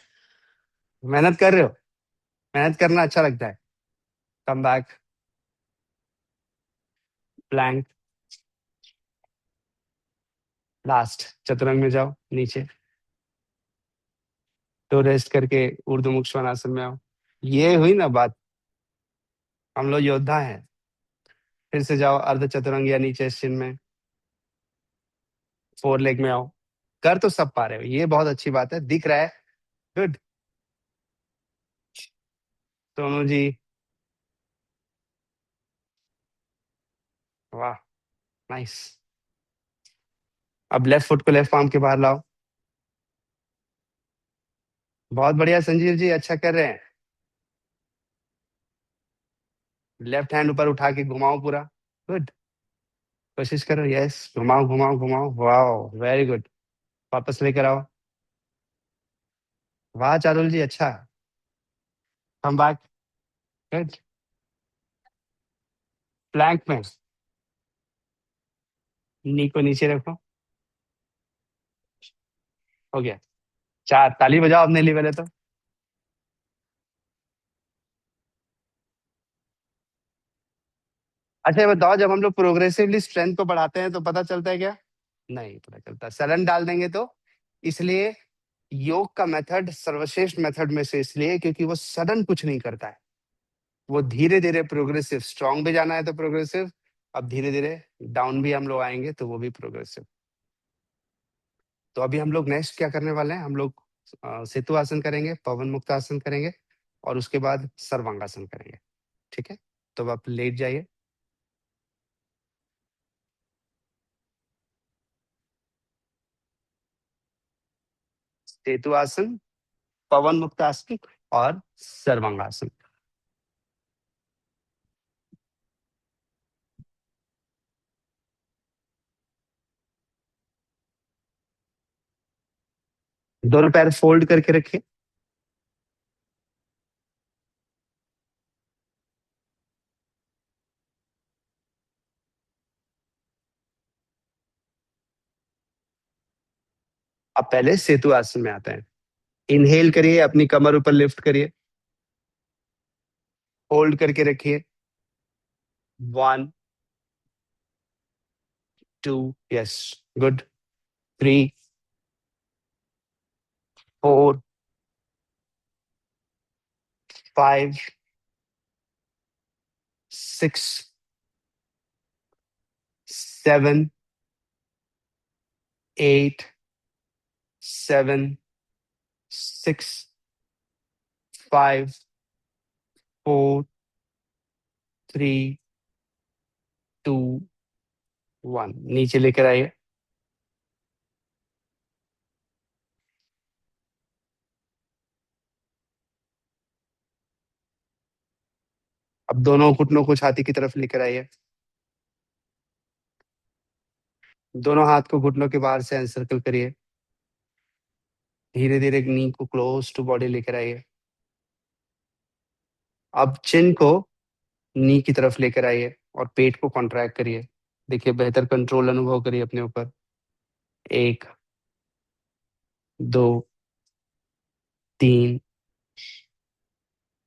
मेहनत कर रहे हो? मेहनत करना अच्छा लगता है। कम बैक, प्लैंक, लास्ट चतुरंग में जाओ नीचे, तो रेस्ट करके ऊर्ध्वमुख श्वानासन में आओ। ये हुई ना बात, हम लोग योद्धा हैं। फिर से जाओ अर्ध चतुरंग या नीचे स्टिन में, फोर लेग में आओ। कर तो सब पा रहे हो, ये बहुत अच्छी बात है, दिख रहा है। गुड। सोनू जी, वाह, नाइस। अब लेफ्ट फुट को लेफ्ट पाम के बाहर लाओ। बहुत बढ़िया संजीव जी, अच्छा कर रहे हैं। लेफ्ट हैंड ऊपर उठा के घुमाओ पूरा। गुड। कोशिश करो, यस, घुमाओ घुमाओ घुमाओ, वाह वेरी गुड। वापस लेकर आओ। वाह चारुल जी, अच्छा। Come back. गुड। प्लैंक में नी को नीचे रखो। हो गया। 4 ताली बजाओ अपने लिए पहले तो। अच्छा ये बताओ, जब हम लोग प्रोग्रेसिवली स्ट्रेंथ को बढ़ाते हैं तो पता चलता है क्या? नहीं पता चलता, सलन डाल देंगे तो। इसलिए योग का मेथड सर्वश्रेष्ठ मेथड में से इसलिए क्योंकि वो सडन कुछ नहीं करता है। वो धीरे धीरे प्रोग्रेसिव, स्ट्रांग भी जाना है तो प्रोग्रेसिव, अब धीरे धीरे डाउन भी हम लोग आएंगे तो वो भी प्रोग्रेसिव। तो अभी हम लोग नेक्स्ट क्या करने वाले हैं, हम लोग सेतु आसन करेंगे, पवन मुक्त आसन करेंगे और उसके बाद सर्वांगासन करेंगे। ठीक है, तो अब आप लेट जाइए। सेतु आसन, पवन मुक्त आसन और सर्वांगासन। दोनों पैर फोल्ड करके रखिए। अब पहले सेतु आसन में आते हैं। इनहेल करिए, अपनी कमर ऊपर लिफ्ट करिए, होल्ड करके रखिए। 1, 2, यस, गुड। 3, 4, 5, 6, 7, 8, 7, 6, 5, 4, 3, 2, 1। नीचे लेकर आइए। अब दोनों घुटनों को छाती की तरफ लेकर आइए। दोनों हाथ को घुटनों के बाहर से एनसर्कल करिए। धीरे धीरे नी को क्लोज टू बॉडी लेकर आइए। अब चिन को नी की तरफ लेकर आइए और पेट को कॉन्ट्रैक्ट करिए। देखिए, बेहतर कंट्रोल अनुभव करिए अपने ऊपर। 1, 2, 3,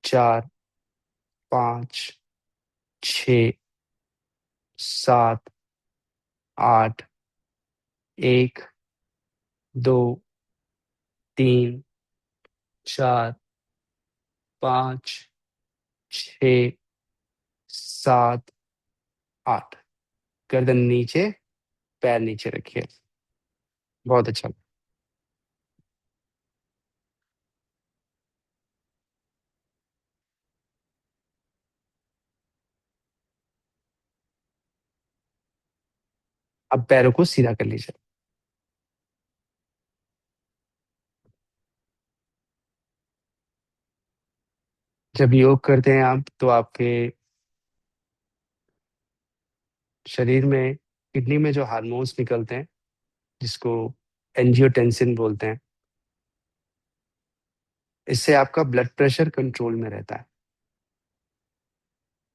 4, 5, 6, 7, 8, 1, 2, 3, 4, 5, 6, 7, 8। गर्दन नीचे, पैर नीचे रखिए। बहुत अच्छा। अब पैरों को सीधा कर लीजिए। जब योग करते हैं आप, तो आपके शरीर में, किडनी में जो हार्मोन्स निकलते हैं, जिसको एंजियोटेंसिन बोलते हैं, इससे आपका ब्लड प्रेशर कंट्रोल में रहता है।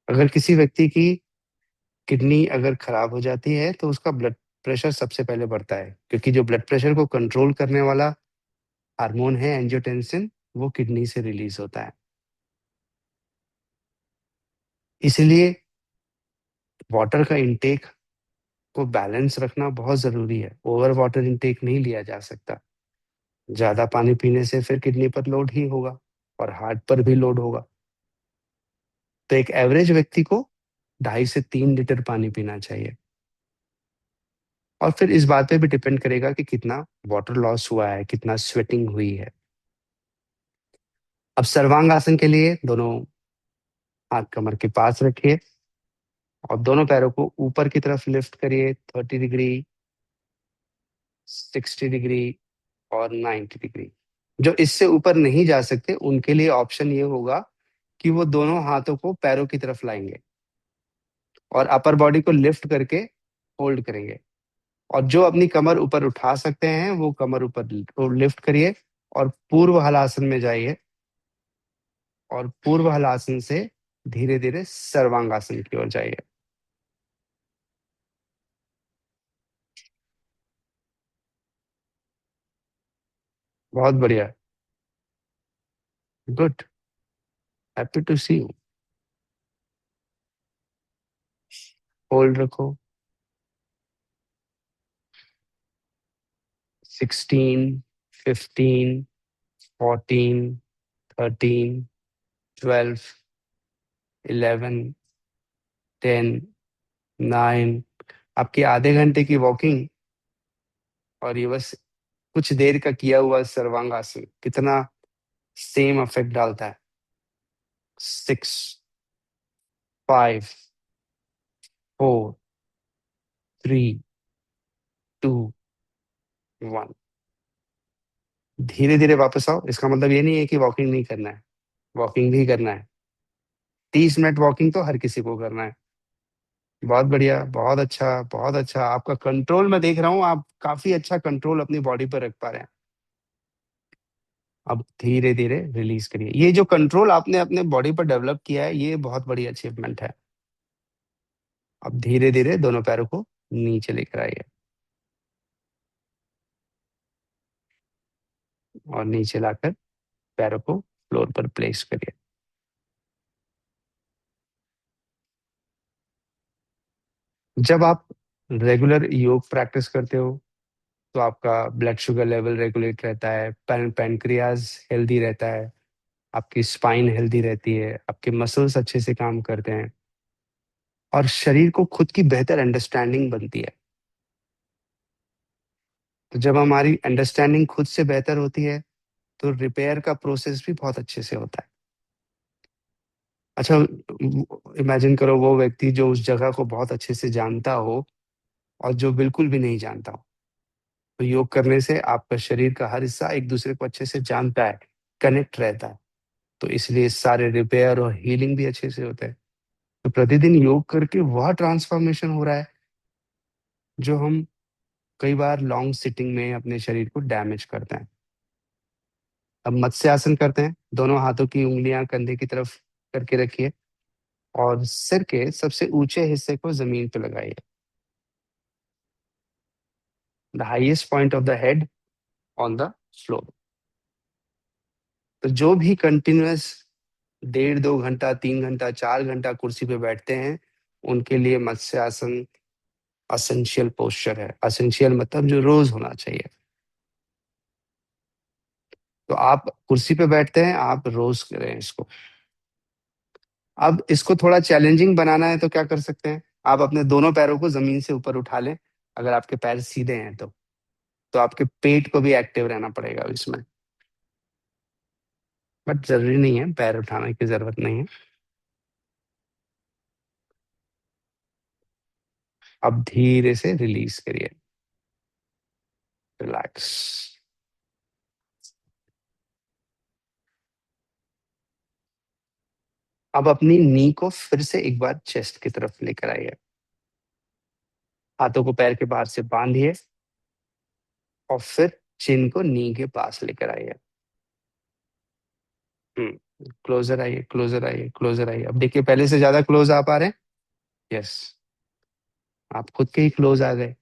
अगर किसी व्यक्ति की किडनी अगर खराब हो जाती है, तो उसका ब्लड प्रेशर सबसे पहले बढ़ता है, क्योंकि जो ब्लड प्रेशर को कंट्रोल करने वाला हार्मोन है एंजियोटेंसिन, वो किडनी से रिलीज होता है। इसलिए वाटर का इंटेक को बैलेंस रखना बहुत जरूरी है। ओवर वाटर इंटेक नहीं लिया जा सकता। ज्यादा पानी पीने से फिर किडनी पर लोड ही होगा और हार्ट पर भी लोड होगा। तो एक एवरेज व्यक्ति को 2.5 से 3 लीटर पानी पीना चाहिए। और फिर इस बात पे भी डिपेंड करेगा कि कितना वाटर लॉस हुआ है, कितना स्वेटिंग हुई है। अब सर्वांग आसन के लिए दोनों हाथ कमर के पास रखिए और दोनों पैरों को ऊपर की तरफ लिफ्ट करिए। 30 डिग्री, 60 डिग्री और 90 डिग्री। जो इससे ऊपर नहीं जा सकते, उनके लिए ऑप्शन ये होगा कि वो दोनों हाथों को पैरों की तरफ लाएंगे और अपर बॉडी को लिफ्ट करके होल्ड करेंगे। और जो अपनी कमर ऊपर उठा सकते हैं, वो कमर ऊपर लिफ्ट करिए और पूर्व हलासन में जाइए। और पूर्व हलासन से धीरे धीरे सर्वांगासन की ओर जाइए। बहुत बढ़िया। Good. Happy to see you. Hold रखो। 16, 15, 14, 13, 12, 11, 10, 9। आपकी आधे घंटे की वॉकिंग और ये बस कुछ देर का किया हुआ सर्वांगासन कितना सेम इफेक्ट डालता है। 6, 5, 4, 3, 2, 1। धीरे धीरे वापस आओ। इसका मतलब ये नहीं है कि वॉकिंग नहीं करना है, वॉकिंग भी करना है। 30 मिनट वॉकिंग तो हर किसी को करना है। बहुत बढ़िया, बहुत अच्छा, बहुत अच्छा। आपका कंट्रोल मैं देख रहा हूँ, आप काफी अच्छा कंट्रोल अपनी बॉडी पर रख पा रहे हैं। अब धीरे धीरे रिलीज करिए। ये जो कंट्रोल आपने अपने बॉडी पर डेवलप किया है, ये बहुत बड़ी अचीवमेंट है। अब धीरे धीरे दोनों पैरों को नीचे लेकर आइए। और नीचे लाकर पैरों को फ्लोर पर प्लेस करिए। जब आप रेगुलर योग प्रैक्टिस करते हो तो आपका ब्लड शुगर लेवल रेगुलेट रहता है, पैनक्रियाज हेल्दी रहता है, आपकी स्पाइन हेल्दी रहती है, आपके मसल्स अच्छे से काम करते हैं और शरीर को खुद की बेहतर अंडरस्टैंडिंग बनती है। तो जब हमारी अंडरस्टैंडिंग खुद से बेहतर होती है तो रिपेयर का प्रोसेस भी बहुत अच्छे से होता है। अच्छा, इमेजिन करो वो व्यक्ति जो उस जगह को बहुत अच्छे से जानता हो और जो बिल्कुल भी नहीं जानता हो। तो योग करने से आपका शरीर का हर हिस्सा एक दूसरे को अच्छे से जानता है, कनेक्ट रहता है। तो इसलिए सारे रिपेयर और हीलिंग भी अच्छे से होते हैं। तो प्रतिदिन योग करके वह ट्रांसफॉर्मेशन हो रहा है जो हम कई बार लॉन्ग सिटिंग में अपने शरीर को डैमेज करते हैं। अब मत्स्य आसन करते हैं। दोनों हाथों की उंगलियां कंधे की तरफ करके रखिए और सिर के सबसे ऊंचे हिस्से को जमीन पर लगाइए। The highest point of the head on the floor. तो जो भी कंटिन्यूअस 1.5 2 घंटा, 3 घंटा, 4 घंटा कुर्सी पे बैठते हैं, उनके लिए मत्स्य आसन असेंशियल पोस्चर है। असेंशियल मतलब जो रोज होना चाहिए। तो आप कुर्सी पे बैठते हैं, आप रोज करें इसको। अब इसको थोड़ा चैलेंजिंग बनाना है तो क्या कर सकते हैं, आप अपने दोनों पैरों को जमीन से ऊपर उठा लें। अगर आपके पैर सीधे हैं तो आपके पेट को भी एक्टिव रहना पड़ेगा इसमें। बट जरूरी नहीं है, पैर उठाने की जरूरत नहीं है। अब धीरे से रिलीज करिए, रिलैक्स। अब अपनी नी को फिर से एक बार चेस्ट की तरफ लेकर आइए। हाथों को पैर के बाहर से बांधिए और फिर चिन को नी के पास लेकर आइए। क्लोजर आइए, क्लोजर आइए, क्लोजर आइए। अब देखिए पहले से ज्यादा क्लोज आ पा रहे हैं। यस, आप खुद के ही क्लोज आ गए।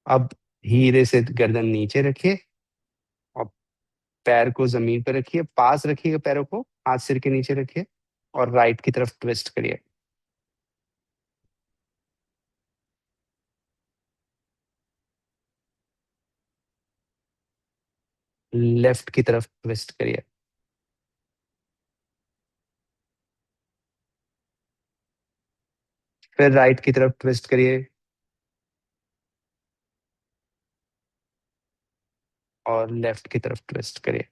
अब धीरे से गर्दन नीचे रखिए और पैर को जमीन पर रखिए, पास रखिएगा पैरों को, हाथ सिर के नीचे रखिए और राइट की तरफ ट्विस्ट करिए। लेफ्ट की तरफ ट्विस्ट करिए। फिर राइट की तरफ ट्विस्ट करिए और लेफ्ट की तरफ ट्विस्ट करिए।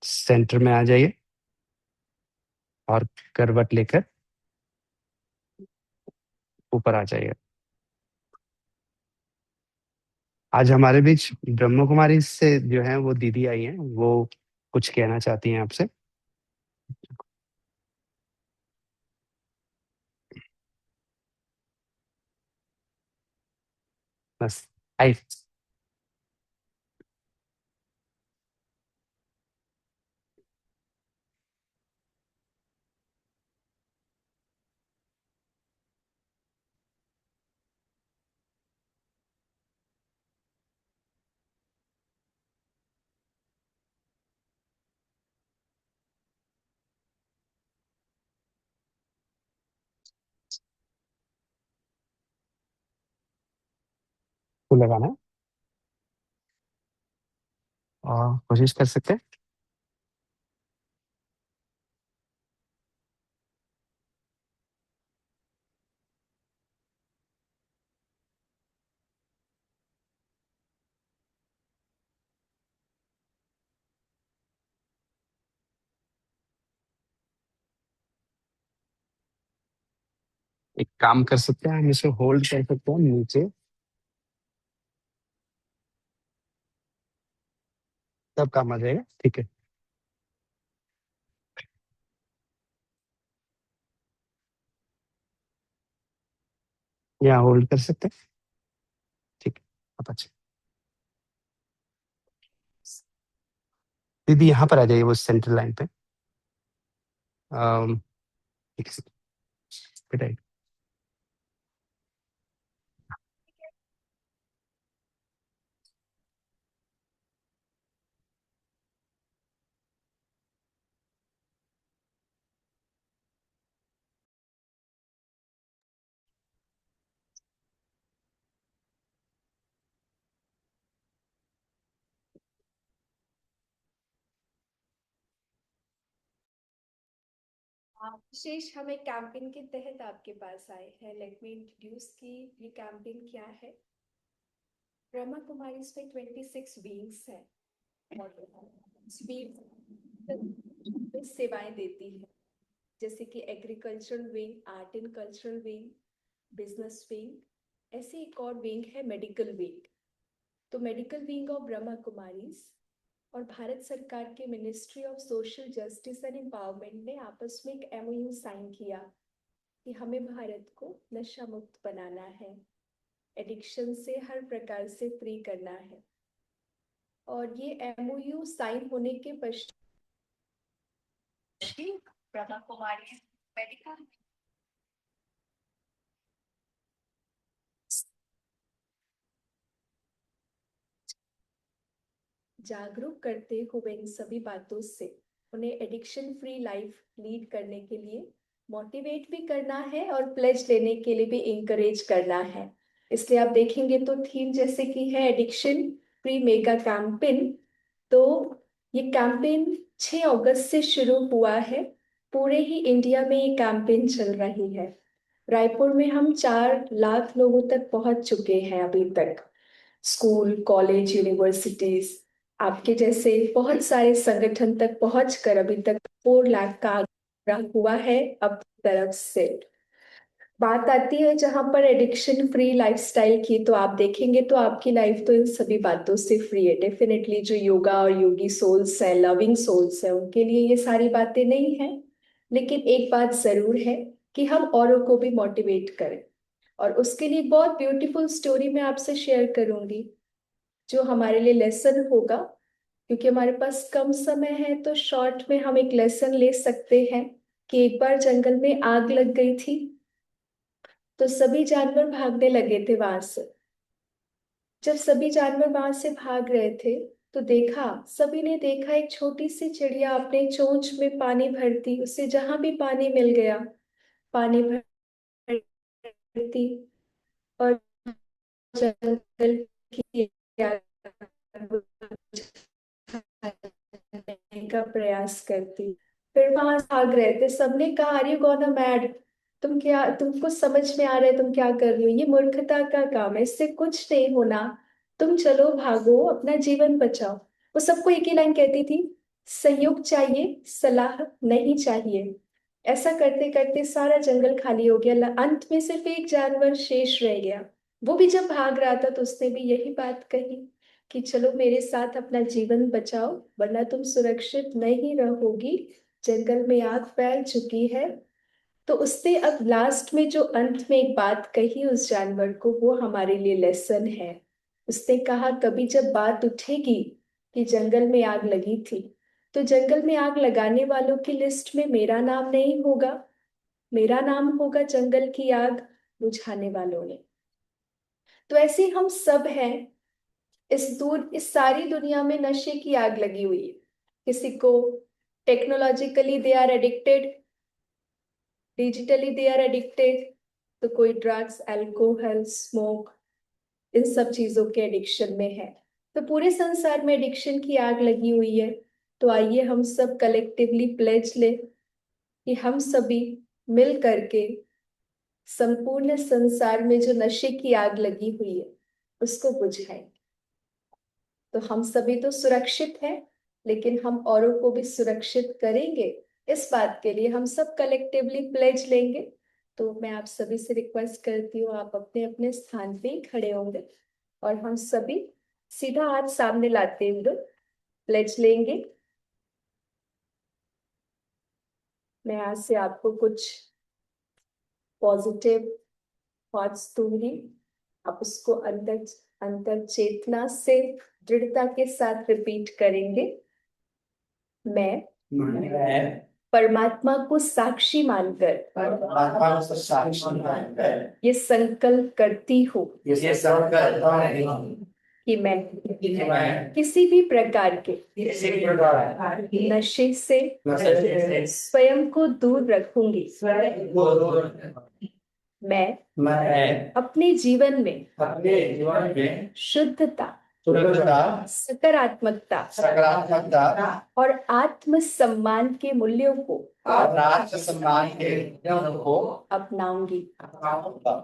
सेंटर में आ जाइए और करवट लेकर ऊपर आ जाइए। आज हमारे बीच ब्रह्म कुमारी से जो है वो दीदी आई हैं, वो कुछ कहना चाहती हैं आपसे। बस आई। को लगाना है और कोशिश कर सकते हैं। एक काम कर सकते हैं, हम इसे होल्ड कर सकते हैं नीचे, तब काम आ जाएगा। ठीक है, यहाँ होल्ड कर सकते हैं। ठीक है, अब अच्छा दीदी यहाँ पर आ जाइए, वो सेंटर लाइन पे। ठीक है। पिटाई। विशेष हम एक कैंपेन के तहत आपके पास आए हैं। लेट मी इंट्रोड्यूस की ये कैंपेन क्या है। ब्रह्मा कुमारी में 26 विंग्स हैं और स्पीड सेवाएं देती है, जैसे कि agricultural wing, art and cultural wing, business wing. ऐसे एक और विंग है मेडिकल विंग। तो medical wing of Brahma Kumari और भारत सरकार के ministry of social justice and empowerment ने आपस में एक एमओयू साइन किया कि हमें भारत को नशा मुक्त बनाना है, एडिक्शन से हर प्रकार से फ्री करना है। और ये एमओयू साइन होने के पश्चात ब्रह्मा कुमारी मेडिकल जागरूक करते हुए इन सभी बातों से उन्हें एडिक्शन फ्री लाइफ लीड करने के लिए मोटिवेट भी करना है और प्लेज लेने के लिए भी इंकरेज करना है। इसलिए आप देखेंगे तो थीम जैसे कि है एडिक्शन फ्री मेगा कैंपेन। तो ये कैंपेन 6 अगस्त से शुरू हुआ है। पूरे ही इंडिया में ये कैंपेन चल रही है। रायपुर में हम 4 लाख लोगों तक पहुंच चुके हैं अभी तक। स्कूल, कॉलेज, यूनिवर्सिटीज, आपके जैसे बहुत सारे संगठन तक पहुंचकर अभी तक 4 लाख का आंकड़ा हुआ है अब तरफ से। बात आती है जहां पर एडिक्शन फ्री लाइफस्टाइल की, तो आप देखेंगे तो आपकी लाइफ तो इन सभी बातों से फ्री है डेफिनेटली। जो योगा और योगी सोल्स है, लविंग सोल्स है, उनके लिए ये सारी बातें नहीं है। लेकिन एक बात जरूर है कि हम औरों को भी मोटिवेट करें। और उसके लिए बहुत ब्यूटीफुल स्टोरी मैं आपसे शेयर करूंगी, जो हमारे लिए लेसन होगा। क्योंकि हमारे पास कम समय है तो शॉर्ट में हम एक लेसन ले सकते हैं कि एक बार जंगल में आग लग गई थी, तो सभी जानवर भागने लगे थे वहां से। जब सभी जानवर वहां से भाग रहे थे तो देखा, सभी ने देखा एक छोटी सी चिड़िया अपने चोंच में पानी भरती, उसे जहां भी पानी मिल गया पानी भरती और जंगल की आग बुझाने का प्रयास करती। फिर वहां भाग रहे थे, सबने कहा आर यू गोना मैड, तुम क्या, तुमको समझ में आ रहा है तुम क्या कर रही हो, ये मूर्खता का काम है, इससे कुछ नहीं होना, तुम चलो भागो अपना जीवन बचाओ। वो सबको एक ही लाइन कहती थी, सहयोग चाहिए, सलाह नहीं चाहिए। ऐसा करते करते सारा जंगल खाली हो गया। अंत में सिर्फ एक जानवर शेष रह गया। वो भी जब भाग रहा था तो उसने भी यही बात कही कि चलो मेरे साथ अपना जीवन बचाओ, वरना तुम सुरक्षित नहीं रहोगी, जंगल में आग फैल चुकी है। तो उसने अब लास्ट में जो अंत में एक बात कही उस जानवर को, वो हमारे लिए लेसन है। उसने कहा कभी जब बात उठेगी कि जंगल में आग लगी थी, तो जंगल में आग लगाने वालों की लिस्ट में मेरा नाम नहीं होगा, मेरा नाम होगा जंगल की आग बुझाने वालों ने। तो ऐसे हम सब हैं। इस सारी दुनिया में नशे की आग लगी हुई है। किसी को technologically they are addicted, digitally they are addicted, तो कोई ड्रग्स, अल्कोहल, स्मोक, इन सब चीजों के एडिक्शन में है। तो पूरे संसार में एडिक्शन की आग लगी हुई है। तो आइए हम सब कलेक्टिवली प्लेज ले कि हम सभी मिल करके संपूर्ण संसार में जो नशे की आग लगी हुई है उसको बुझाएं। तो हम सभी तो सुरक्षित हैं, लेकिन हम औरों को भी सुरक्षित करेंगे, इस बात के लिए हम सब कलेक्टिवली प्लेज लेंगे। तो मैं आप सभी से रिक्वेस्ट करती हूँ, आप अपने अपने स्थान पे ही खड़े होंगे और हम सभी सीधा हाथ सामने लाते हुए प्लेज लेंगे। मैं यहाँ से आपको कुछ पॉजिटिव थॉट्स दूंगी, आप उसको अंतर अंतर चेतना से दृढ़ता के साथ रिपीट करेंगे। मैं मैं परमात्मा को साक्षी मानकर परमात्मा को साक्षी मानकर ये संकल्प करती हूँ ये संकल्प करती हूँ कि मैं कि मैं किसी भी प्रकार के किसी प्रकार की नशे से नशे से स्वयं को दूर रखूंगी। स्वयं को दूर रखूंगी। मैं अपने जीवन में अपने जीवन में शुद्धता, शुद्धता, सकारात्मकता सकारात्मकता और आत्म सम्मान के मूल्यों को और आत्मसम्मान के मूल्यों को अपनाऊंगी। अपनाऊंगा।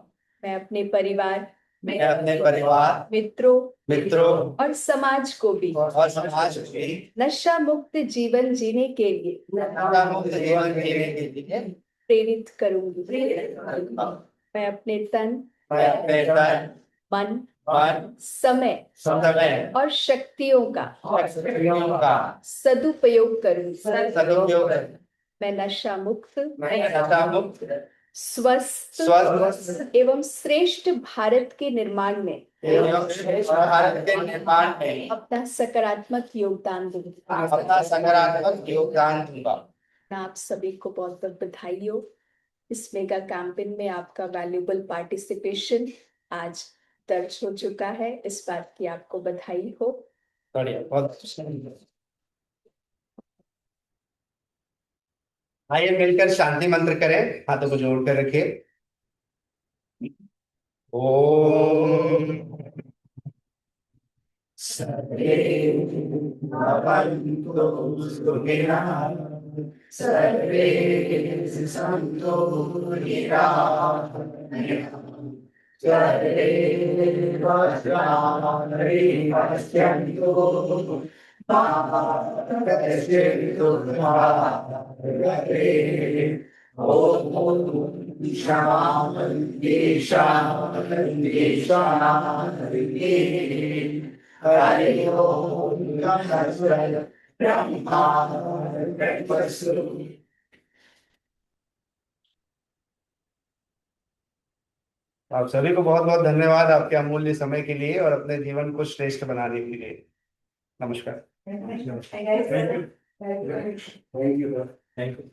मैं अपने परिवार, मैं अपने परिवार, मित्रों और समाज को भी समाज में नशा मुक्त जीवन जीने के लिए नशा मुक्त जीवन जीने के लिए प्रेरित करूंगी। मैं अपने तन, मन, समय और शक्तियों का सदुपयोग करूंगी। मैं नशा मुक्त, स्वस्थ एवं श्रेष्ठ भारत के निर्माण में अपना सकारात्मक योगदान दूंगी। मैं आप सभी को बहुत बहुत बधाई हो। इस मेगा कैंपेन में आपका वैल्यूबल पार्टिसिपेशन आज दर्ज हो चुका है। इस बात की आपको बधाई हो। बढ़िया, बहुत आइए मिलकर शांति मंत्र करें। हाथों को जोड़कर रखिए। ओम सर्वे भवन्तु सुखिनः सर्वे सन्तु निरामयाः सर्वे भद्राणि पश्यन्तु मा कश्चित् दुःखभाग्भवेत्। ॐ शान्ति शान्ति शान्ति। हरि ओम ब्रह्मा ब्रह्मस्तु। आप सभी को बहुत बहुत धन्यवाद आपके अमूल्य समय के लिए और अपने जीवन को श्रेष्ठ बनाने के लिए। नमस्कार। Thank you.